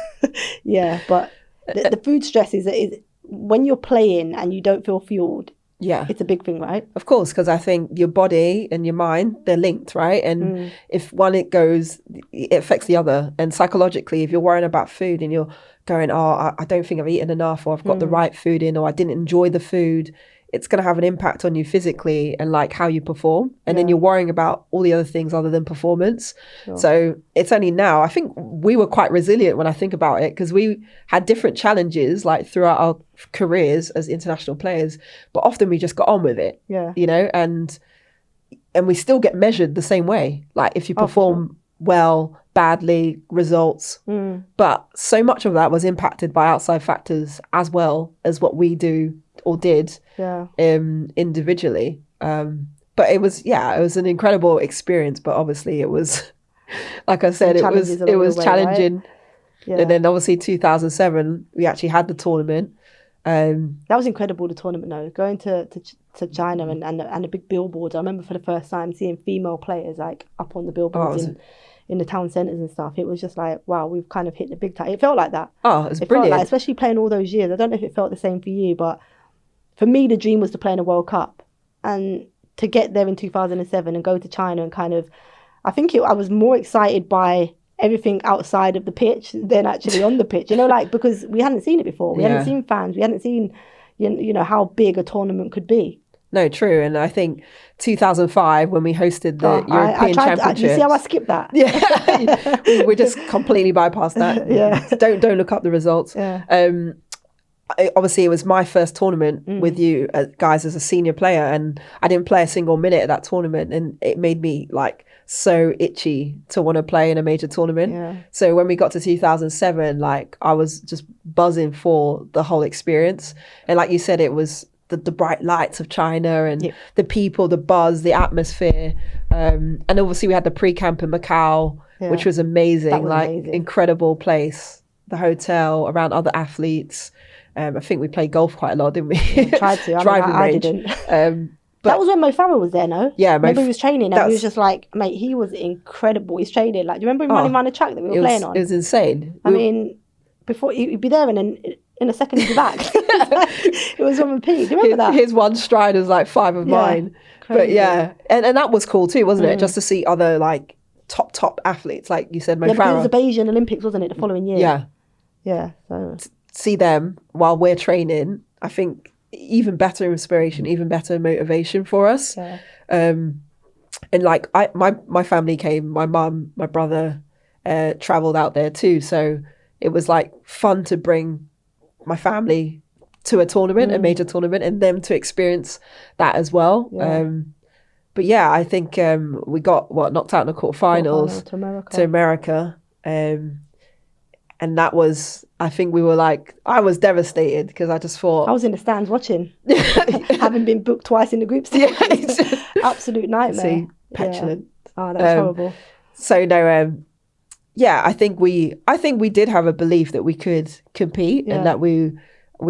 but the food stress is when you're playing and you don't feel fueled. Yeah, it's a big thing, right? Of course, because I think your body and your mind, they're linked, right? And if one it goes, it affects the other. And psychologically, if you're worrying about food and you're going, oh, I don't think I've eaten enough, or I've got the right food in, or I didn't enjoy the food, it's going to have an impact on you physically and like how you perform. And then you're worrying about all the other things other than performance. Sure. So it's only now, I think we were quite resilient when I think about it, because we had different challenges like throughout our careers as international players, but often we just got on with it, you know, and we still get measured the same way. Like if you perform well, badly, results. But so much of that was impacted by outside factors as well as what we do or did individually. But it was an incredible experience, but obviously it was, like I said, it was challenging. Right? And then obviously 2007 we actually had the tournament, That was incredible, the tournament though. Going to China and the big billboards. I remember for the first time seeing female players like up on the billboards in the town centres and stuff. It was just like, wow, we've kind of hit the big time. It felt like that. Oh, it was brilliant. Felt like, especially playing all those years. I don't know if it felt the same for you, but for me, the dream was to play in a World Cup. And to get there in 2007 and go to China and kind of, I think I was more excited by everything outside of the pitch than actually on the pitch, you know, like, because we hadn't seen it before. We hadn't seen fans. We hadn't seen, you know, how big a tournament could be. No, true. And I think 2005, when we hosted the European Championships. You see how I skipped that? Yeah. we just completely bypassed that. Yeah. Don't look up the results. Yeah. Obviously, it was my first tournament with you guys as a senior player, and I didn't play a single minute at that tournament, and it made me like so itchy to want to play in a major tournament. Yeah. So when we got to 2007, like I was just buzzing for the whole experience. And like you said, it was the bright lights of China and the people, the buzz, the atmosphere. And obviously we had the pre-camp in Macau, which was amazing. That was amazing. Incredible place. The hotel, around other athletes. I think we played golf quite a lot, didn't we? Yeah, tried to. I didn't. But that was when Mo Farah was there, no? Yeah. Remember he was training and he was just like, mate, he was incredible. He's training. Like, do you remember him running around the track that we were playing on? It was insane. I mean, before he'd be there and then in a second he'd be back. It was on repeat. Do you remember that? His one stride was like 5 of mine. Crazy. But yeah, and that was cool too, wasn't it? Just to see other like top athletes, like you said, Mo Farah. Because it was the Bayesian Olympics, wasn't it, the following year? Yeah. Yeah. So see them while we're training, I think even better inspiration, even better motivation for us. Yeah. And like my family came, my mum, my brother traveled out there too, so it was like fun to bring my family to a tournament, a major tournament, and them to experience that as well. But yeah, I think we got knocked out in the quarterfinals to America. And that was, I think we were like, I was devastated because I just thought... I was in the stands watching, having been booked twice in the group stage. Absolute nightmare. See, petulant. Yeah. Oh, that's horrible. So no, I think we did have a belief that we could compete and that we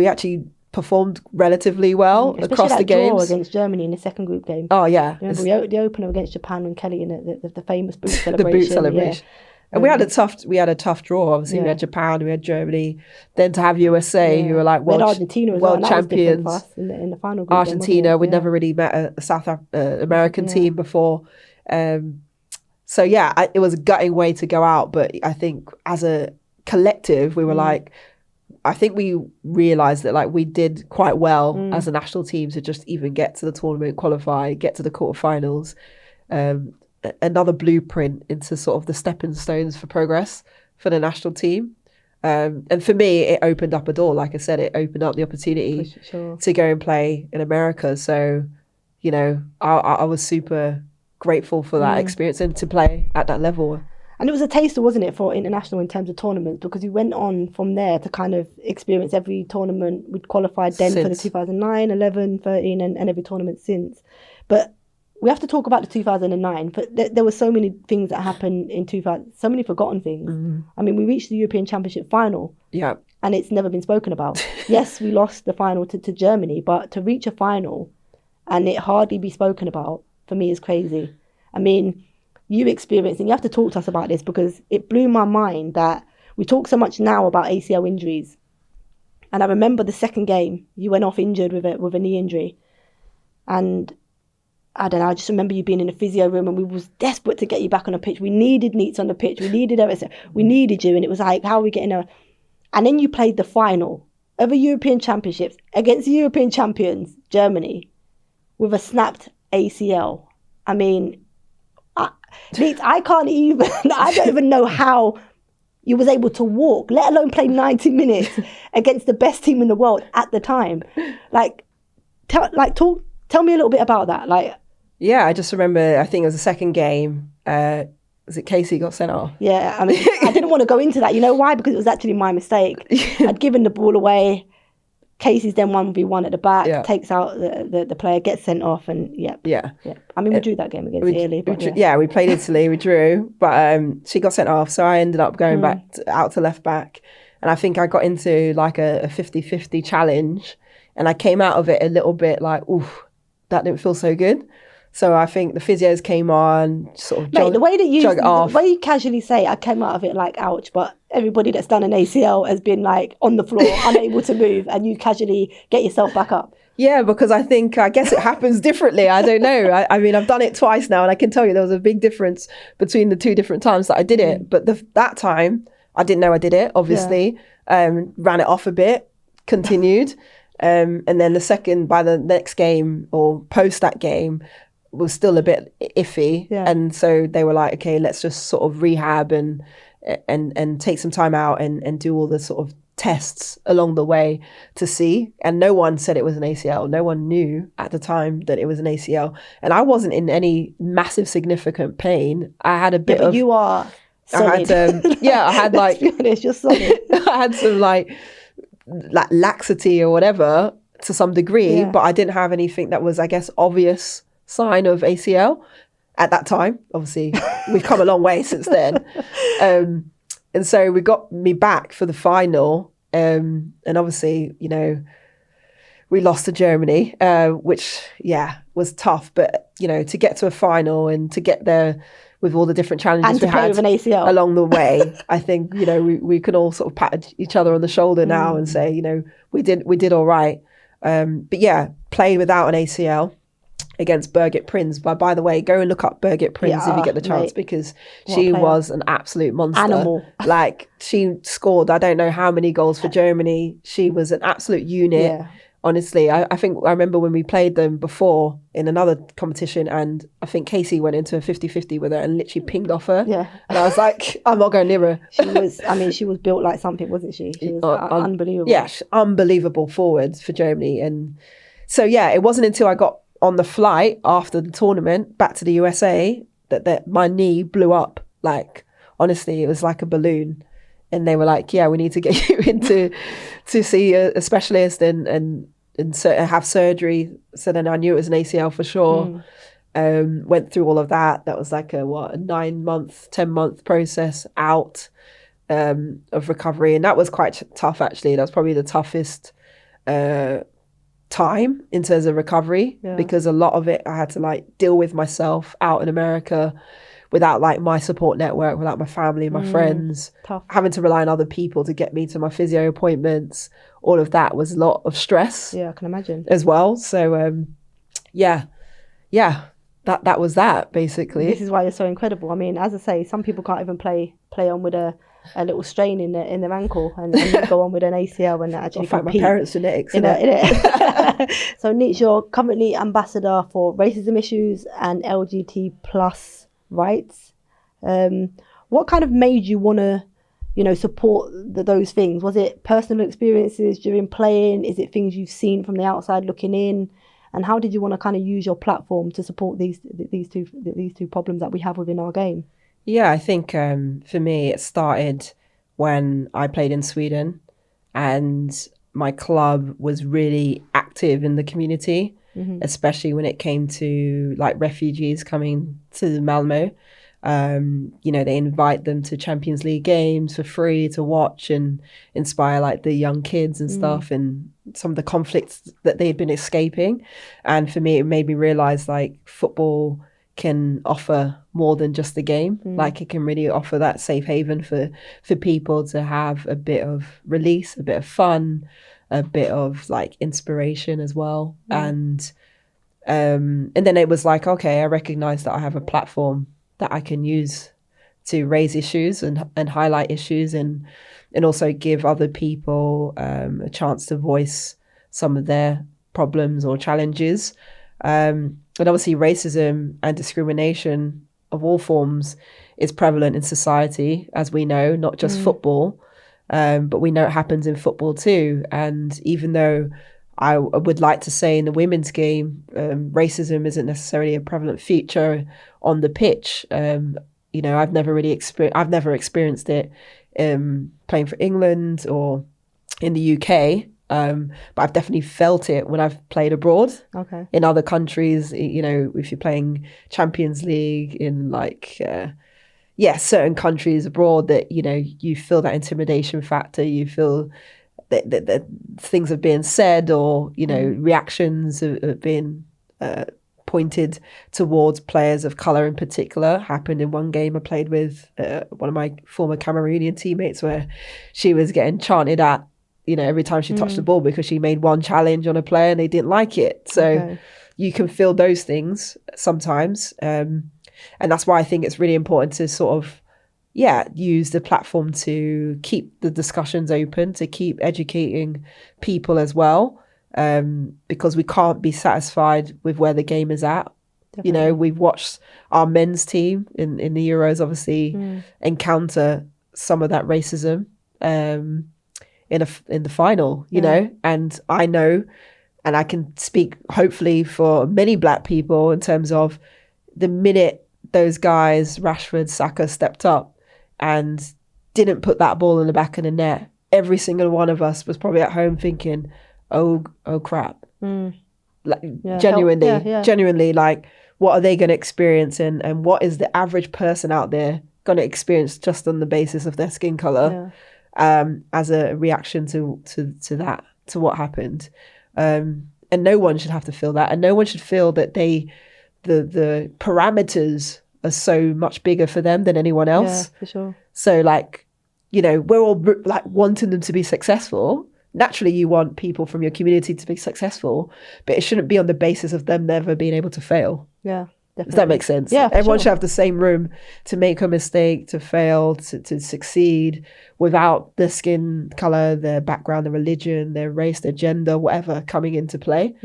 actually performed relatively well across the games. Draw against Germany in the second group game. Oh yeah. Remember the opener against Japan and Kelly in the famous boot celebration. The boot celebration. Yeah. And we had a tough draw. Obviously, we had Japan, we had Germany. Then to have USA, who were like world champions in the final group. Argentina, we'd never really met a South American team before. So yeah, it was a gutting way to go out. But I think as a collective, we were like, I think we realised that like we did quite well as a national team to just even get to the tournament, qualify, get to the quarterfinals. Another blueprint into sort of the stepping stones for progress for the national team. And for me, it opened up a door. Like I said, it opened up the opportunity to go and play in America. So, you know, I was super grateful for that experience and to play at that level. And it was a taster, wasn't it, for international in terms of tournaments, because we went on from there to kind of experience every tournament. We'd qualified then for the 2009, 11, 13 and every tournament since. But we have to talk about the 2009, but there were so many things that happened in 2000, so many forgotten things. I mean, we reached the European Championship final, and it's never been spoken about. Yes, we lost the final to Germany, but to reach a final and it hardly be spoken about, for me, is crazy. I mean, you experienced, and you have to talk to us about this because it blew my mind that we talk so much now about ACL injuries. And I remember the second game, you went off injured with a knee injury. And I don't know, I just remember you being in the physio room and we was desperate to get you back on the pitch. We needed Neats on the pitch. We needed everything. We needed you. And it was like, how are we getting there? And then you played the final of the European Championships against the European champions, Germany, with a snapped ACL. I mean, Neats, I don't even know how you was able to walk, let alone play 90 minutes against the best team in the world at the time. Tell me a little bit about that. Yeah, I just remember, I think it was the second game. Was it Casey got sent off? Yeah, I mean, I didn't want to go into that. You know why? Because it was actually my mistake. I'd given the ball away. Casey's then 1v1 at the back, Yeah. takes out the player, gets sent off, and Yeah. I mean, we drew that game against Italy. But we played Italy, we drew, but she got sent off, so I ended up going back out to left back, and I think I got into like a 50-50 challenge, and I came out of it a little bit like, oof, that didn't feel so good. So I think the physios came on, sort of the way you casually say I came out of it like ouch, but everybody that's done an ACL has been like on the floor, unable to move, and you casually get yourself back up. Yeah, because I guess it happens differently. I don't know. I mean, I've done it twice now, and I can tell you there was a big difference between the two different times that I did it. But that time, I didn't know I did it, obviously. Ran it off a bit, continued. And then by the next game or post that game, was still a bit iffy. And so they were like, okay, let's just sort of rehab and take some time out and do all the sort of tests along the way to see. And no one said it was an ACL. No one knew at the time that it was an ACL. And I wasn't in any massive significant pain. I had a bit of... You are solid. I had like... Let's be honest, you're solid. I had some like laxity or whatever to some degree, but I didn't have anything that was, I guess, obvious sign of ACL at that time. Obviously, we've come a long way since then. And so we got me back for the final. And obviously, you know, we lost to Germany, which, was tough. But, you know, to get to a final and to get there with all the different challenges we had with an ACL along the way, I think, you know, we can all sort of pat each other on the shoulder now and say, you know, we did all right. But yeah, played without an ACL against Birgit Prinz. By the way, go and look up Birgit Prinz if you get the chance, because she was an absolute monster. Animal. Like, she scored, I don't know how many goals for Germany. She was an absolute unit. Yeah. Honestly, I think I remember when we played them before in another competition, and I think Casey went into a 50-50 with her and literally pinged off her. Yeah. And I was like, I'm not going near her. She was built like something, wasn't she? She was unbelievable. Yeah, unbelievable forwards for Germany. And so, yeah, it wasn't until I got on the flight after the tournament back to the USA that my knee blew up. Like, honestly, it was like a balloon. And they were like, yeah, we need to get you into to see a specialist and have surgery. So then I knew it was an ACL for sure. Went through all of that. That was like a 9-month, 10-month process out of recovery. And that was quite tough, actually. That was probably the toughest time in terms of recovery, because a lot of it I had to like deal with myself out in America without like my support network, without my family, my friends, having to rely on other people to get me to my physio appointments. All of that was a lot of stress. Yeah, I can imagine. As well. So that was that, basically. This is why you're so incredible. I mean, as I say, some people can't even play on with a little strain in their ankle and go on with an ACL and actually compete. My parents' genetics, So, Nietzsche, you're currently ambassador for racism issues and LGBT plus rights. What kind of made you want to, support those things? Was it personal experiences during playing? Is it things you've seen from the outside looking in? And how did you want to kind of use your platform to support these two problems that we have within our game? Yeah, I think for me, it started when I played in Sweden and my club was really active in the community, especially when it came to like refugees coming to Malmo. They invite them to Champions League games for free to watch and inspire like the young kids and stuff, and some of the conflicts that they'd been escaping. And for me, it made me realize like football can offer more than just the game. Like it can really offer that safe haven for people to have a bit of release, a bit of fun, a bit of like inspiration as well. And then it was like, okay, I recognize that I have a platform that I can use to raise issues and highlight issues and also give other people a chance to voice some of their problems or challenges. And obviously racism and discrimination of all forms is prevalent in society, as we know, not just football, but we know it happens in football too. And even though I would like to say in the women's game, racism isn't necessarily a prevalent feature on the pitch. I've never experienced it playing for England or in the UK. but I've definitely felt it when I've played abroad. Okay. In other countries, you know, if you're playing Champions League in like, certain countries abroad, that, you know, you feel that intimidation factor, you feel that things are being said, or, you know, reactions have been pointed towards players of colour in particular. Happened in one game I played with one of my former Cameroonian teammates, where she was getting chanted at, you know, every time she touched the ball because she made one challenge on a player and they didn't like it. So you can feel those things sometimes. And that's why I think it's really important to sort of, use the platform to keep the discussions open, to keep educating people as well. Because we can't be satisfied with where the game is at. Definitely. You know, we've watched our men's team in the Euros obviously encounter some of that racism in the final, you know, and I know, and I can speak hopefully for many black people in terms of the minute those guys, Rashford, Saka, stepped up and didn't put that ball in the back of the net, every single one of us was probably at home thinking, oh crap. Like genuinely, like, what are they going to experience, and what is the average person out there going to experience just on the basis of their skin color, as a reaction to that, to what happened. And no one should have to feel that, and no one should feel that the parameters are so much bigger for them than anyone else. For sure. So, like, you know, we're all like wanting them to be successful. Naturally, you want people from your community to be successful, but it shouldn't be on the basis of them never being able to fail. Yeah, definitely. Does that make sense? Yeah, everyone should have the same room to make a mistake, to fail, to succeed, without their skin color, their background, their religion, their race, their gender, whatever coming into play.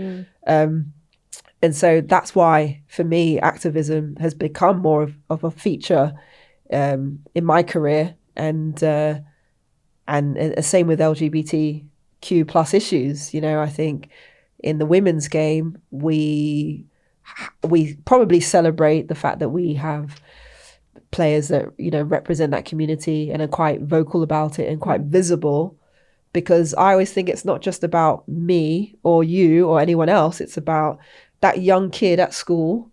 And so that's why, for me, activism has become more of a feature in my career, and same with LGBTQ plus issues. You know, I think in the women's game, we probably celebrate the fact that we have players that, you know, represent that community and are quite vocal about it and quite visible, because I always think it's not just about me or you or anyone else. It's about that young kid at school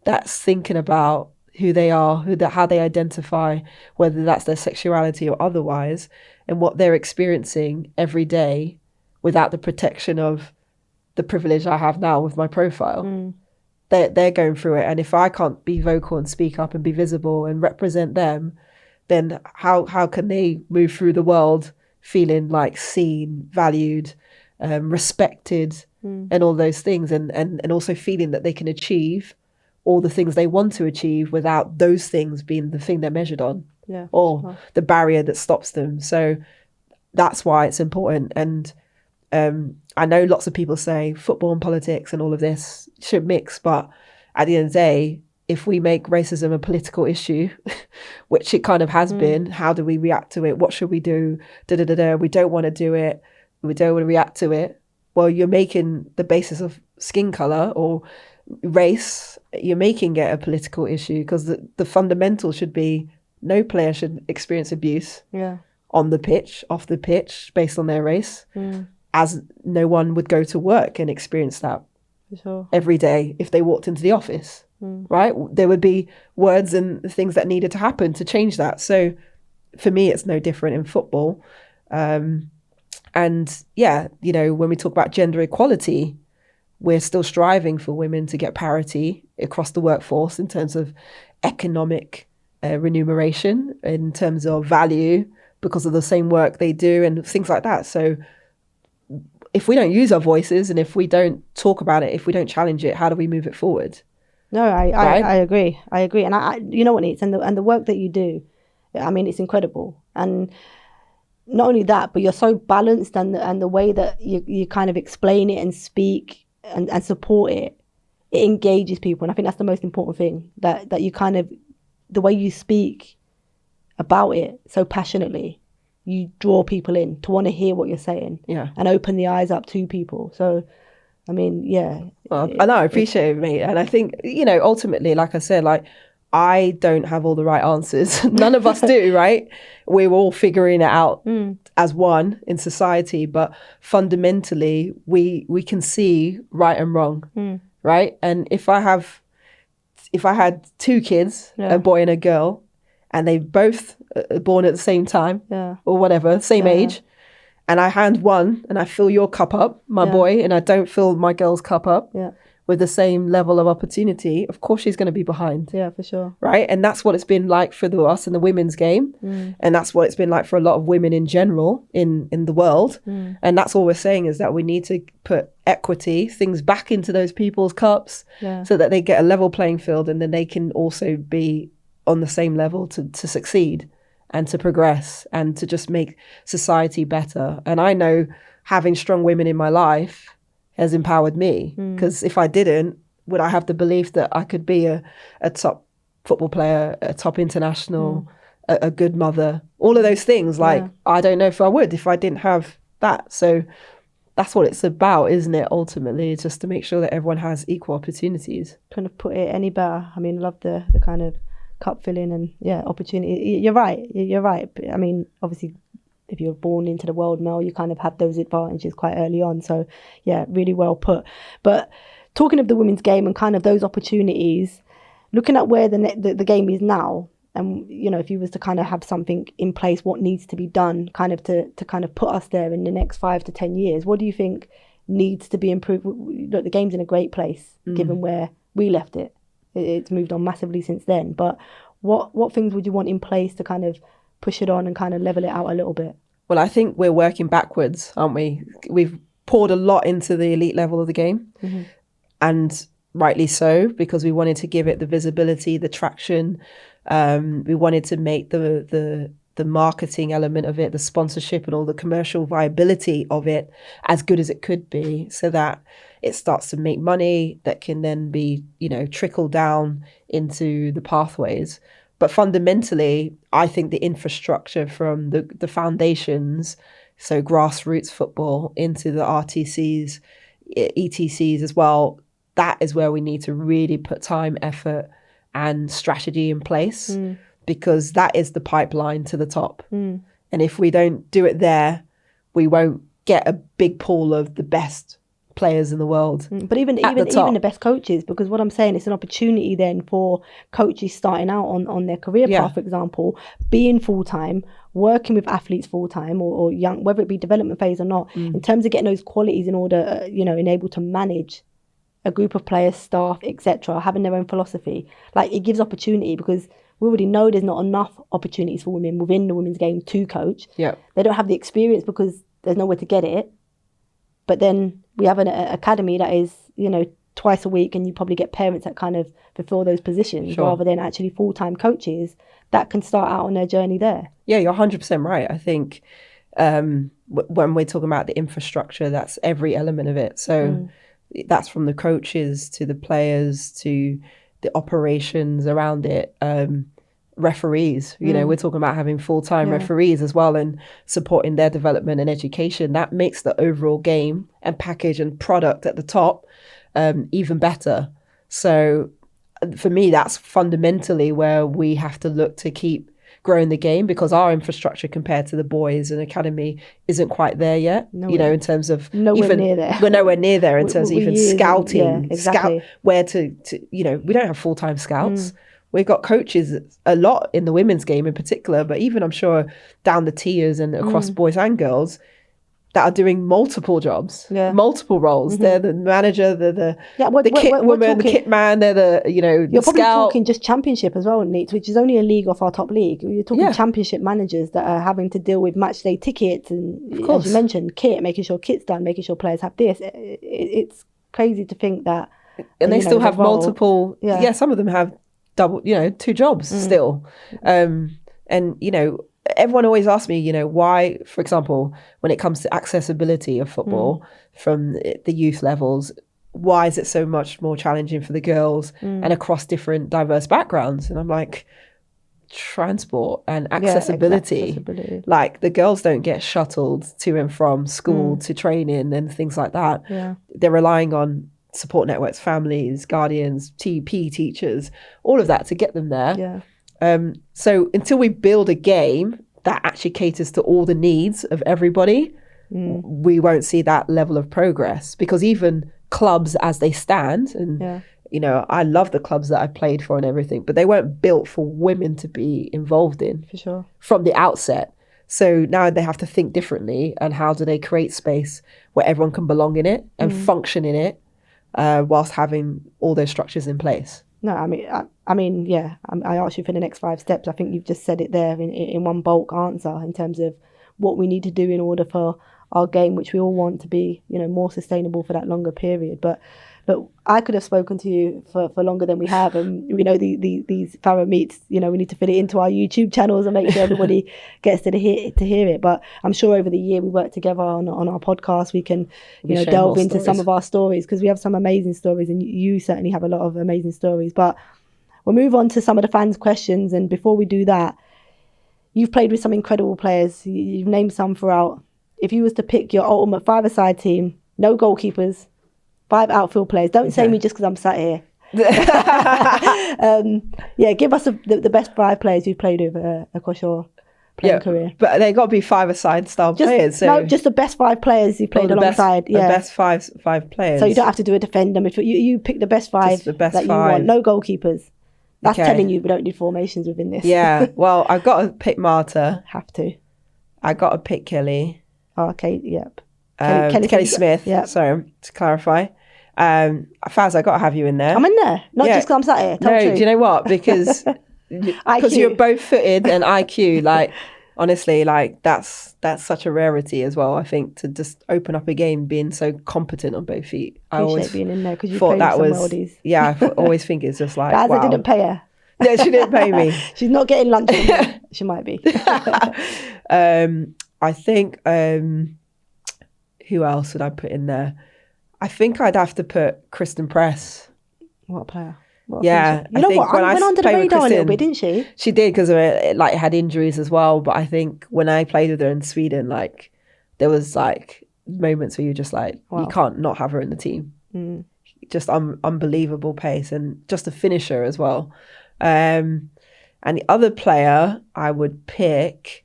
that's thinking about who they are, how they identify, whether that's their sexuality or otherwise, and what they're experiencing every day without the protection of the privilege I have now with my profile. They're going through it. And if I can't be vocal and speak up and be visible and represent them, then how can they move through the world feeling like seen, valued, respected, and all those things, and also feeling that they can achieve all the things they want to achieve without those things being the thing they're measured on, or the barrier that stops them. So that's why it's important. And I know lots of people say football and politics and all of this should mix, but at the end of the day, if we make racism a political issue, which it kind of has been, how do we react to it? What should we do? We don't want to do it. We don't want to react to it. Well, you're making the basis of skin color or race, you're making it a political issue, because the fundamental should be no player should experience abuse on the pitch, off the pitch, based on their race, as no one would go to work and experience that every day if they walked into the office, right? There would be words and things that needed to happen to change that. So for me, it's no different in football. And yeah, you know, when we talk about gender equality, we're still striving for women to get parity across the workforce in terms of economic remuneration, in terms of value, because of the same work they do and things like that. So if we don't use our voices, and if we don't talk about it, if we don't challenge it, how do we move it forward? No, I agree. And I you know what, Neats, and the work that you do, I mean, it's incredible. And not only that, but you're so balanced, and the way that you kind of explain it and speak and support it engages people. And I think that's the most important thing, that you kind of, the way you speak about it so passionately, you draw people in to want to hear what you're saying, and open the eyes up to people. So, I mean, well, I know, I appreciate it, mate. And I think, you know, ultimately, like I said, like, I don't have all the right answers. None of us do, right? We're all figuring it out as one in society, but fundamentally we can see right and wrong, right? And if I had 2 kids, a boy and a girl, and they both born at the same time or whatever, same age, and I hand one and I fill your cup up, my boy, and I don't fill my girl's cup up with the same level of opportunity, of course she's going to be behind. Yeah, for sure. Right? And that's what it's been like for us in the women's game. And that's what it's been like for a lot of women in general in the world. And that's all we're saying, is that we need to put equity, things back into those people's cups so that they get a level playing field, and then they can also be on the same level to succeed and to progress and to just make society better. And I know having strong women in my life has empowered me, because if I didn't, would I have the belief that I could be a top football player, a top international, a good mother, all of those things? Like, I don't know if I would if I didn't have that. So that's what it's about, isn't it? Ultimately, it's just to make sure that everyone has equal opportunities. Couldn't have put it any better. I mean, love the kind of cup filling and opportunity. You're right. I mean, obviously, if you're born into the world male, you kind of have those advantages quite early on. So yeah, really well put. But talking of the women's game and kind of those opportunities, looking at where the game is now, and you know, if you was to kind of have something in place, what needs to be done kind of to kind of put us there in the next 5 to 10 years, what do you think needs to be improved? Look, the game's in a great place given where we left it. It's moved on massively since then. But what things would you want in place to kind of push it on and kind of level it out a little bit? Well, I think we're working backwards, aren't we? We've poured a lot into the elite level of the game, and rightly so, because we wanted to give it the visibility, the traction. We wanted to make the marketing element of it, the sponsorship and all the commercial viability of it as good as it could be, so that it starts to make money that can then be, you know, trickle down into the pathways. But fundamentally, I think the infrastructure from the foundations, so grassroots football into the RTCs, ETCs as well, that is where we need to really put time, effort and strategy in place, because that is the pipeline to the top. And if we don't do it there, we won't get a big pool of the best players in the world. But even the best coaches, because what I'm saying, it's an opportunity then for coaches starting out on their career path, for example, being full-time, working with athletes full-time or young, whether it be development phase or not, in terms of getting those qualities in order, you know, and able to manage a group of players, staff, etc., having their own philosophy. Like, it gives opportunity, because we already know there's not enough opportunities for women within the women's game to coach. They don't have the experience because there's nowhere to get it. But then we have an academy that is, you know, twice a week, and you probably get parents that kind of fulfill those positions rather than actually full-time coaches that can start out on their journey there. Yeah, you're 100% right. I think when we're talking about the infrastructure, that's every element of it. So that's from the coaches to the players to the operations around it. Referees, you know, we're talking about having full-time referees as well, and supporting their development and education. That makes the overall game and package and product at the top even better. So for me, that's fundamentally where we have to look to keep growing the game, because our infrastructure compared to the boys and academy isn't quite there yet. You know, in terms of we're nowhere near there in terms of even scouting, where to you know, we don't have full-time scouts. We've got coaches a lot in the women's game in particular, but even I'm sure down the tiers and across boys and girls that are doing multiple jobs, multiple roles. They're the manager, they're the kit woman, the kit man, they're the, you know, you're probably scout. Talking just championship as well, Nate, which is only a league off our top league. You're talking championship managers that are having to deal with match day tickets and, as you mentioned, kit, making sure kit's done, making sure players have this. It's crazy to think that. And they still have multiple, some of them have double, you know, 2 jobs still. And, you know, everyone always asks me, you know, why, for example, when it comes to accessibility of football from the youth levels, why is it so much more challenging for the girls and across different diverse backgrounds? And I'm like, transport and accessibility. Like, the girls don't get shuttled to and from school to training and things like that. They're relying on support networks, families, guardians, TP teachers, all of that to get them there. Yeah. So until we build a game that actually caters to all the needs of everybody, we won't see that level of progress, because even clubs as they stand, and you know, I love the clubs that I played for and everything, but they weren't built for women to be involved in For sure. from the outset. So now they have to think differently, and how do they create space where everyone can belong in it and function in it, whilst having all those structures in place. No, I mean, yeah. I asked you for the next 5 steps. I think you've just said it there in one bulk answer, in terms of what we need to do in order for our game, which we all want to be, you know, more sustainable for that longer period. But I could have spoken to you for longer than we have, and you know, these Fara Meets, you know, we need to fit it into our YouTube channels and make sure everybody gets to hear it. But I'm sure over the year we work together on our podcast, we can, you know, delve into some of our stories, because we have some amazing stories, and you certainly have a lot of amazing stories. But we'll move on to some of the fans' questions, and before we do that, you've played with some incredible players. You've named some throughout. If you was to pick your ultimate 5-a-side team, no goalkeepers, 5 outfield players. Don't say me just because I'm sat here. Give us the best 5 players you've played with across your playing career. But they got to be 5-a-side style players. So. No, just the best 5 players you played alongside. The best five players. So you don't have to do a defender. You pick the best 5 the best that 5. you want. No goalkeepers. That's telling you we don't need formations within this. Yeah. Well, I've got to pick Marta. Have to. I got to pick Kelly. Oh, okay. Yep. Kelly Smith. Yeah. Sorry, to clarify. Faz, I got to have you in there. I'm in there. Not just because I'm sat here. No, do you know what? Because you're both footed and IQ. Like, honestly, like that's such a rarity as well. I think, to just open up a game being so competent on both feet. I always being in there, because you thought played that some was worldies. Yeah. I always think it's just like, Guys, wow. I didn't pay her. No, she didn't pay me. She's not getting lunch from me. She might be. I think, who else would I put in there? I think I'd have to put Kristen Press. What a player. Yeah. You know what? I went under the radar a little bit, didn't she? She did, because like had injuries as well. But I think when I played with her in Sweden, like there was like moments where you're just like, you can't not have her in the team. Just unbelievable pace, and just a finisher as well. And the other player I would pick,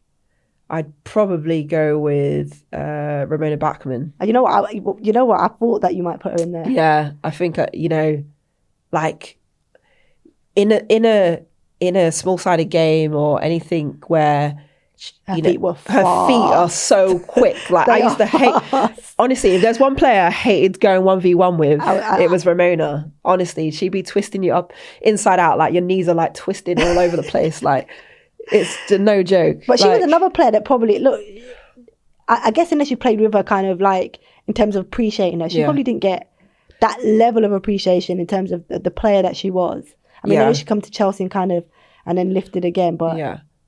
I'd probably go with Ramona Bachmann. You know what? I thought that you might put her in there. Yeah, I think you know, like in a small-sided game or anything where her feet are so quick. Like I used to hate. Honestly, if there's one player I hated going 1v1 with, it was Ramona. Honestly, she'd be twisting you up inside out, like your knees are like twisted all over the place, like. It's no joke. But she was another player that probably, look, I guess unless you played with her kind of like, in terms of appreciating her, she probably didn't get that level of appreciation in terms of the player that she was. I mean, I know she come to Chelsea and then lifted again, but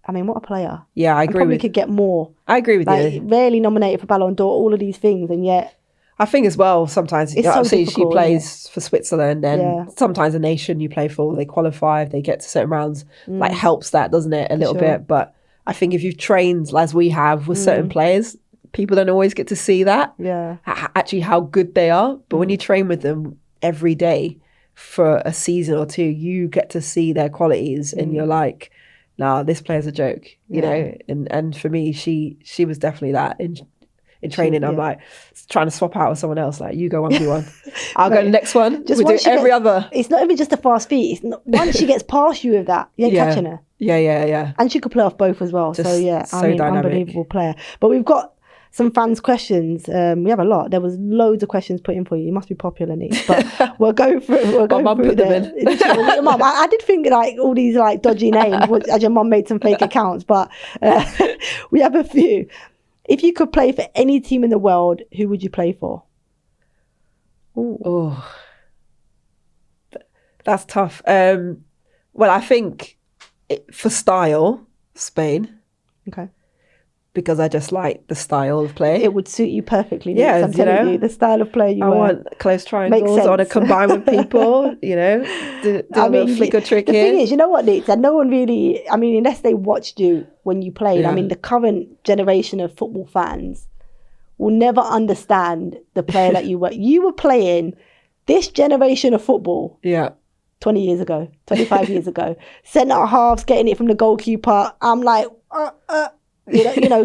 I mean, what a player. Yeah, I agree. Probably could get more. I agree with you. Rarely nominated for Ballon d'Or, all of these things, and yet... I think as well, sometimes, it's so she plays for Switzerland, and sometimes a nation you play for, they qualify, if they get to certain rounds, like helps that, doesn't it, a little bit. But I think if you've trained, as we have, with certain players, people don't always get to see that, actually how good they are. But when you train with them every day for a season or 2, you get to see their qualities, and you're like, nah, this player's a joke, you know. And for me, she was definitely that in training. I'm like trying to swap out with someone else, like, you go 1v1, I'll go the next one. We do every other. It's not even just the fast feet, it's not, once she gets past you with that, you ain't catching her. Yeah. And she could play off both as well. Just so yeah, so dynamic. Unbelievable player. But we've got some fans' questions. We have a lot. There was loads of questions put in for you. You must be popular, Nick. But we'll go through. We'll go my mum through put them in. Mum, I did think like all these like dodgy names, as your mum made some fake accounts. But we have a few. If you could play for any team in the world, who would you play for? Oh, that's tough. Well, I think for style, Spain. Okay. Because I just like the style of play. It would suit you perfectly. Yeah, I'm telling you, the style of play you I want close triangles. I want to combine with people, you know, do a little flicker trick here. The thing is, you know what, Nick? No one really, I mean, unless they watched you when you played, I mean, the current generation of football fans will never understand the player that you were. You were playing This generation of football, Yeah. 20 years ago, 25 years ago, centre halves getting it from the goalkeeper. I'm like,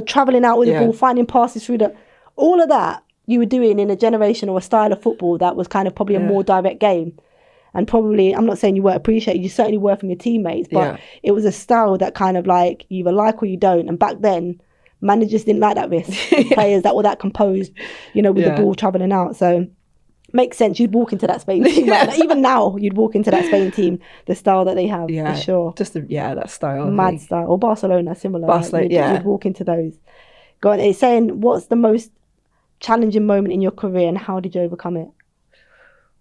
travelling out with the ball, finding passes through all of that you were doing in a generation or a style of football that was kind of probably a more direct game. And probably, I'm not saying you weren't appreciated, you certainly were from your teammates, but it was a style that kind of like, you either like or you don't. And back then, managers didn't like that risk. Players that were that composed, with the ball travelling out. So, makes sense. You'd walk into that Spain team. Right? Like, even now, you'd walk into that Spain team, the style that they have, for sure. Just, that style. Mad style. Or Barcelona, similar. Barcelona, You'd walk into those. Go on, it's saying, what's the most challenging moment in your career and how did you overcome it?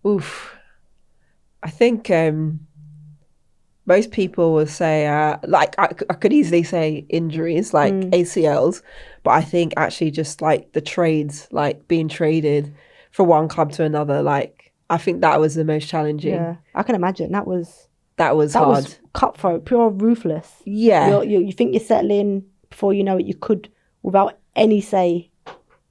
Oof. I think most people will say, I could easily say injuries, like ACLs, but I think actually just like the trades, like being traded from one club to another, like I think that was the most challenging. Yeah, I can imagine. That was hard. Was cutthroat, pure ruthless. Yeah. You think you're settling, before you know it, you could, without any say,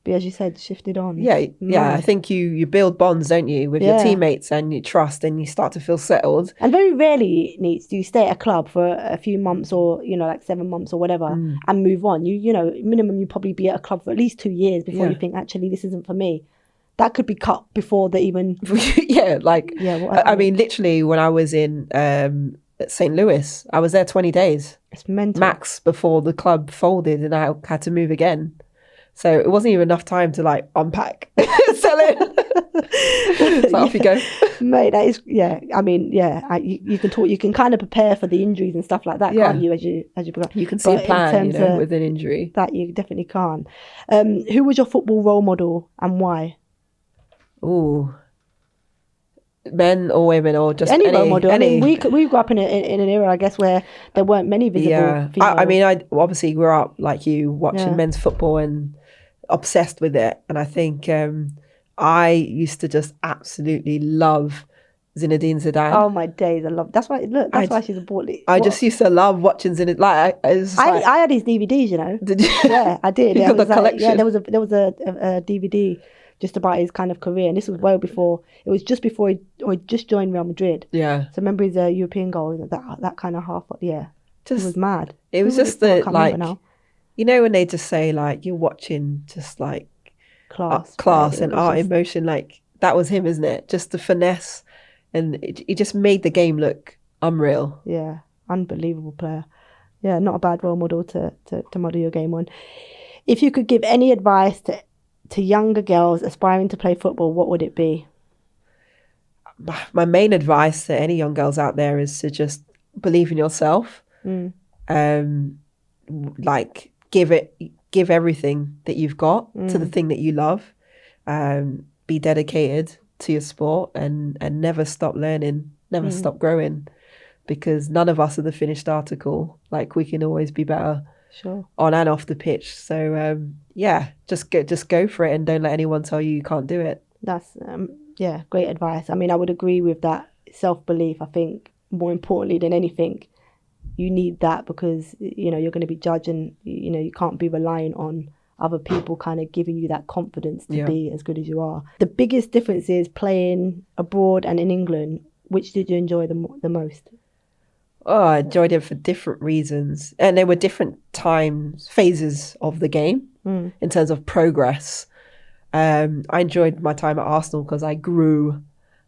be, as you said, shifted on. Yeah. I think you build bonds, don't you, with your teammates, and you trust, and you start to feel settled. And very rarely, Neats, do you stay at a club for a few months or, like 7 months or whatever and move on. Minimum, you probably be at a club for at least 2 years before you think, actually, this isn't for me. That could be cut before they even... I mean, literally, when I was in St. Louis, I was there 20 days. It's mental. Max, before the club folded and I had to move again. So it wasn't even enough time to like unpack, sell it. So off you go. Mate, that is, I mean, you can talk, you can kind of prepare for the injuries and stuff like that, can't you, as you progress. You can see a plan, with an injury. That you definitely can't. Who was your football role model and why? Ooh. Men or women, or just any role model. I mean, we grew up in an era, I guess, where there weren't many visible female. I mean, I obviously grew up like you, watching men's football and obsessed with it. And I think I used to just absolutely love Zinedine Zidane. Oh my days, I love. That's why. Look, that's why she's a ball. I just used to love watching Zinedine. I had his DVDs. Did you? Yeah, I did. You got the collection. There was a DVD just about his kind of career, and this was well before. It was just before he just joined Real Madrid. Yeah. So remember his European goal, that kind of half. Yeah. It was mad. It was just the like, when they just say like you're watching just like class and art in motion, like that was him, isn't it? Just the finesse, and it just made the game look unreal. Yeah, unbelievable player. Yeah, not a bad role model to model your game on. If you could give any advice to younger girls aspiring to play football, what would it be? My main advice to any young girls out there is to just believe in yourself. Like give everything that you've got to the thing that you love. Be dedicated to your sport and never stop learning, never stop growing, because none of us are the finished article. Like, we can always be better. Sure. On and off the pitch. So just go for it, and don't let anyone tell you can't do it. That's great advice. I mean, I would agree with that. Self-belief, I think, more importantly than anything, you need that, because you're going to be judged, and you can't be relying on other people kind of giving you that confidence to be as good as you are. The biggest difference is playing abroad and in England. Which did you enjoy the most? Oh, I enjoyed it for different reasons. And there were different phases of the game in terms of progress. I enjoyed my time at Arsenal because I grew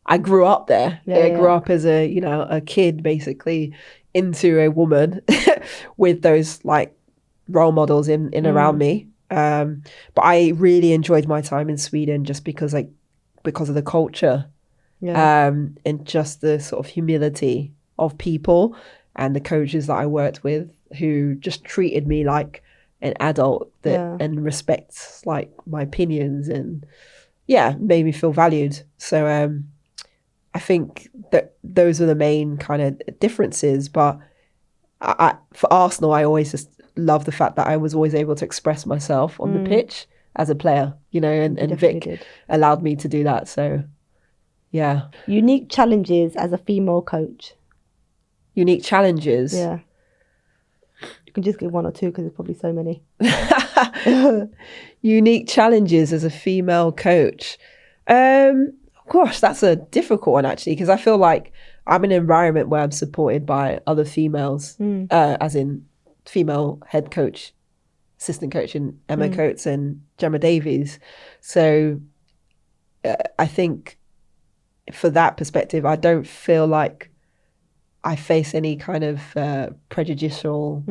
up there. I grew up as a kid, basically, into a woman with those like role models in around me. But I really enjoyed my time in Sweden just because of the culture and just the sort of humility of people, and the coaches that I worked with who just treated me like an adult and respects like my opinions, and made me feel valued. So I think that those are the main kind of differences. But for Arsenal, I always just love the fact that I was always able to express myself on the pitch as a player, and Vic allowed me to do that. So unique challenges as a female coach. Unique challenges. Yeah. You can just give one or two because there's probably so many. Unique challenges as a female coach. Gosh, that's a difficult one actually, because I feel like I'm in an environment where I'm supported by other females, as in female head coach, assistant coach, and Emma Coates and Gemma Davies. So I think for that perspective, I don't feel like I face any kind of prejudicial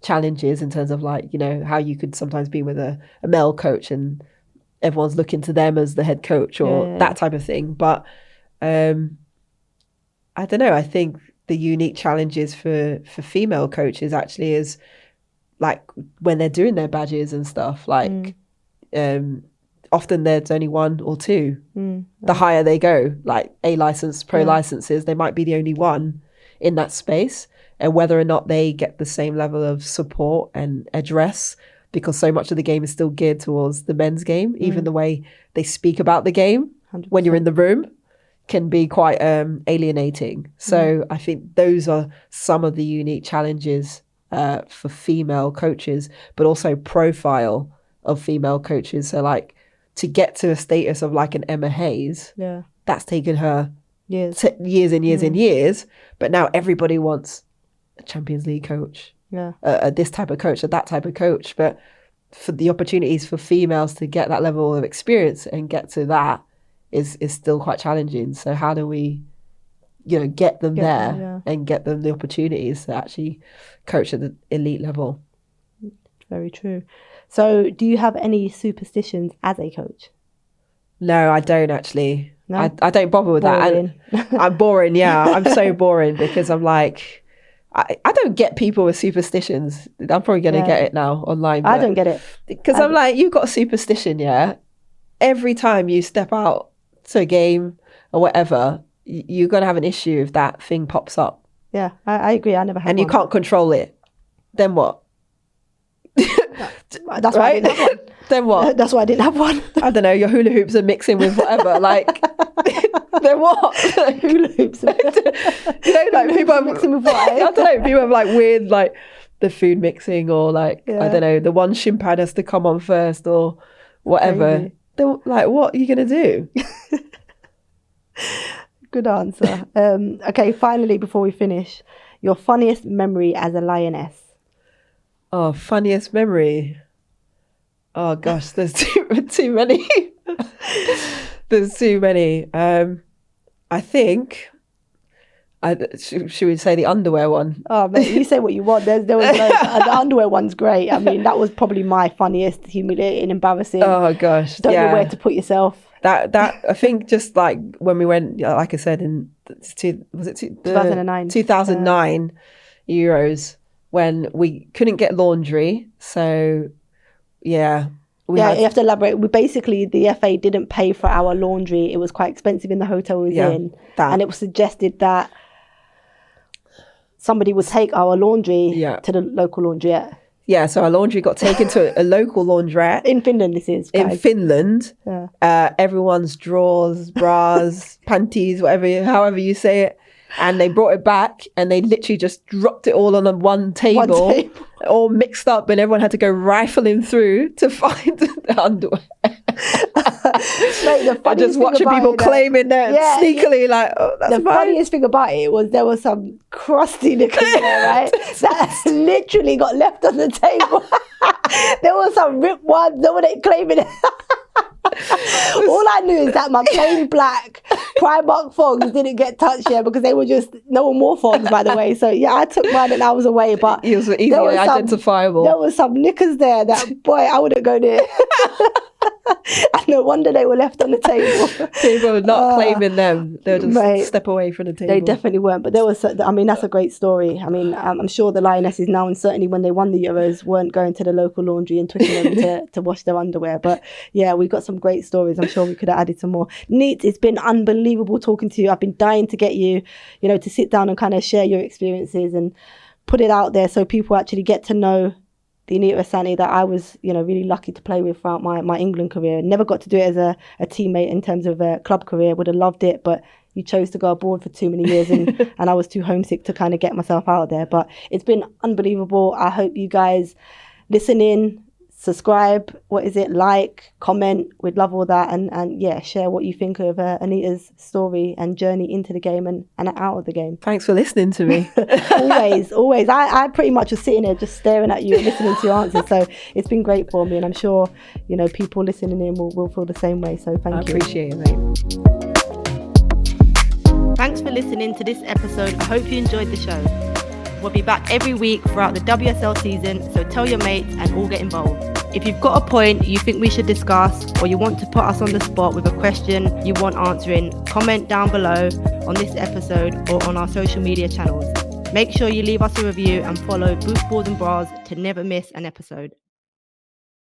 challenges in terms of like, you know, how you could sometimes be with a male coach and everyone's looking to them as the head coach or that type of thing. But I don't know. I think the unique challenges for female coaches actually is like when they're doing their badges and stuff, like often there's only one or two. The higher they go, like A license, pro licenses, they might be the only one in that space, and whether or not they get the same level of support and address, because so much of the game is still geared towards the men's game. Even the way they speak about the game 100%. When you're in the room can be quite alienating. So I think those are some of the unique challenges for female coaches, but also profile of female coaches. So like to get to a status of like an Emma Hayes, that's taken her years and years and years, but now everybody wants a Champions League coach, this type of coach or that type of coach. But for the opportunities for females to get that level of experience and get to that is still quite challenging. So how do we, you know, get them there and get them the opportunities to actually coach at the elite level? Very true. So do you have any superstitions as a coach? No, I don't actually. No? I don't bother with boring. That. I'm boring, yeah. I'm so boring because I'm like, I don't get people with superstitions. I'm probably going to get it now online. I don't get it. Because I'm like, you've got a superstition, yeah? Every time you step out to a game or whatever, you're going to have an issue if that thing pops up. Yeah, I agree. I never had and one. You can't control it. Then what? That's why I didn't have one. Then what? That's why I didn't have one. I don't know, your hula hoops are mixing with whatever, like, then what? Hula hoops. You know, like people are mixing with what? I don't know, people have like weird, like the food mixing or like, I don't know, the one shin pad has to come on first or whatever. Then, like, what are you going to do? Good answer. Okay, finally, before we finish, your funniest memory as a lioness. Oh, funniest memory. Oh gosh, there's too many. There's too many. I think. Should we say the underwear one? Oh, mate, you say what you want. There was the underwear one's great. I mean, that was probably my funniest, humiliating, embarrassing. Oh gosh, don't know where to put yourself. That I think just like when we went, like I said, in 2009 Euros. When we couldn't get laundry, so you have to elaborate. We basically, the FA didn't pay for our laundry. It was quite expensive in the hotel we was in, and it was suggested that somebody would take our laundry to the local laundrette. Yeah, so our laundry got taken to a local laundrette in Finland. This is guys. In Finland. Everyone's drawers, bras, panties, however you say it. And they brought it back and they literally just dropped it all on one table, all mixed up, and everyone had to go rifling through to find the underwear. Mate, and just watching people claiming that sneakily, like, oh, that's the funniest thing about it was there was some crusty knickers there, right? That literally got left on the table. There was some ripped ones, no one ain't claiming it. All I knew is that my plain black Primark fogs didn't get touched here because they were just, no one wore fogs, by the way. So yeah, I took mine and I was away, but it was easily identifiable. There was some knickers there that, boy, I wouldn't go near. And no wonder they were left on the table. People were not claiming them. They were just step away from the table. They definitely weren't. But there was, I mean, that's a great story. I mean, I'm sure the Lionesses now, and certainly when they won the Euros, weren't going to the local laundry and twitching them to wash their underwear. But yeah, we got some great stories. I'm sure we could have added some more. Neat, it's been unbelievable talking to you. I've been dying to get you, to sit down and kind of share your experiences and put it out there so people actually get to know the Anita Asante that I was, really lucky to play with throughout my England career. Never got to do it as a teammate in terms of a club career. Would have loved it, but you chose to go abroad for too many years and I was too homesick to kind of get myself out there. But it's been unbelievable. I hope you guys listen in, subscribe, like, comment. We'd love all that, and yeah, share what you think of Anita's story and journey into the game and out of the game. Thanks for listening to me. always. I pretty much was sitting there just staring at you and listening to your answers, so it's been great for me, and I'm sure, you know, people listening in will feel the same way, so thank you. I appreciate it, mate. Thanks for listening to this episode. I hope you enjoyed the show. We'll be back every week throughout the WSL season, so tell your mates and all get involved. If you've got a point you think we should discuss, or you want to put us on the spot with a question you want answering, comment down below on this episode or on our social media channels. Make sure you leave us a review and follow Booth Balls and Bras to never miss an episode.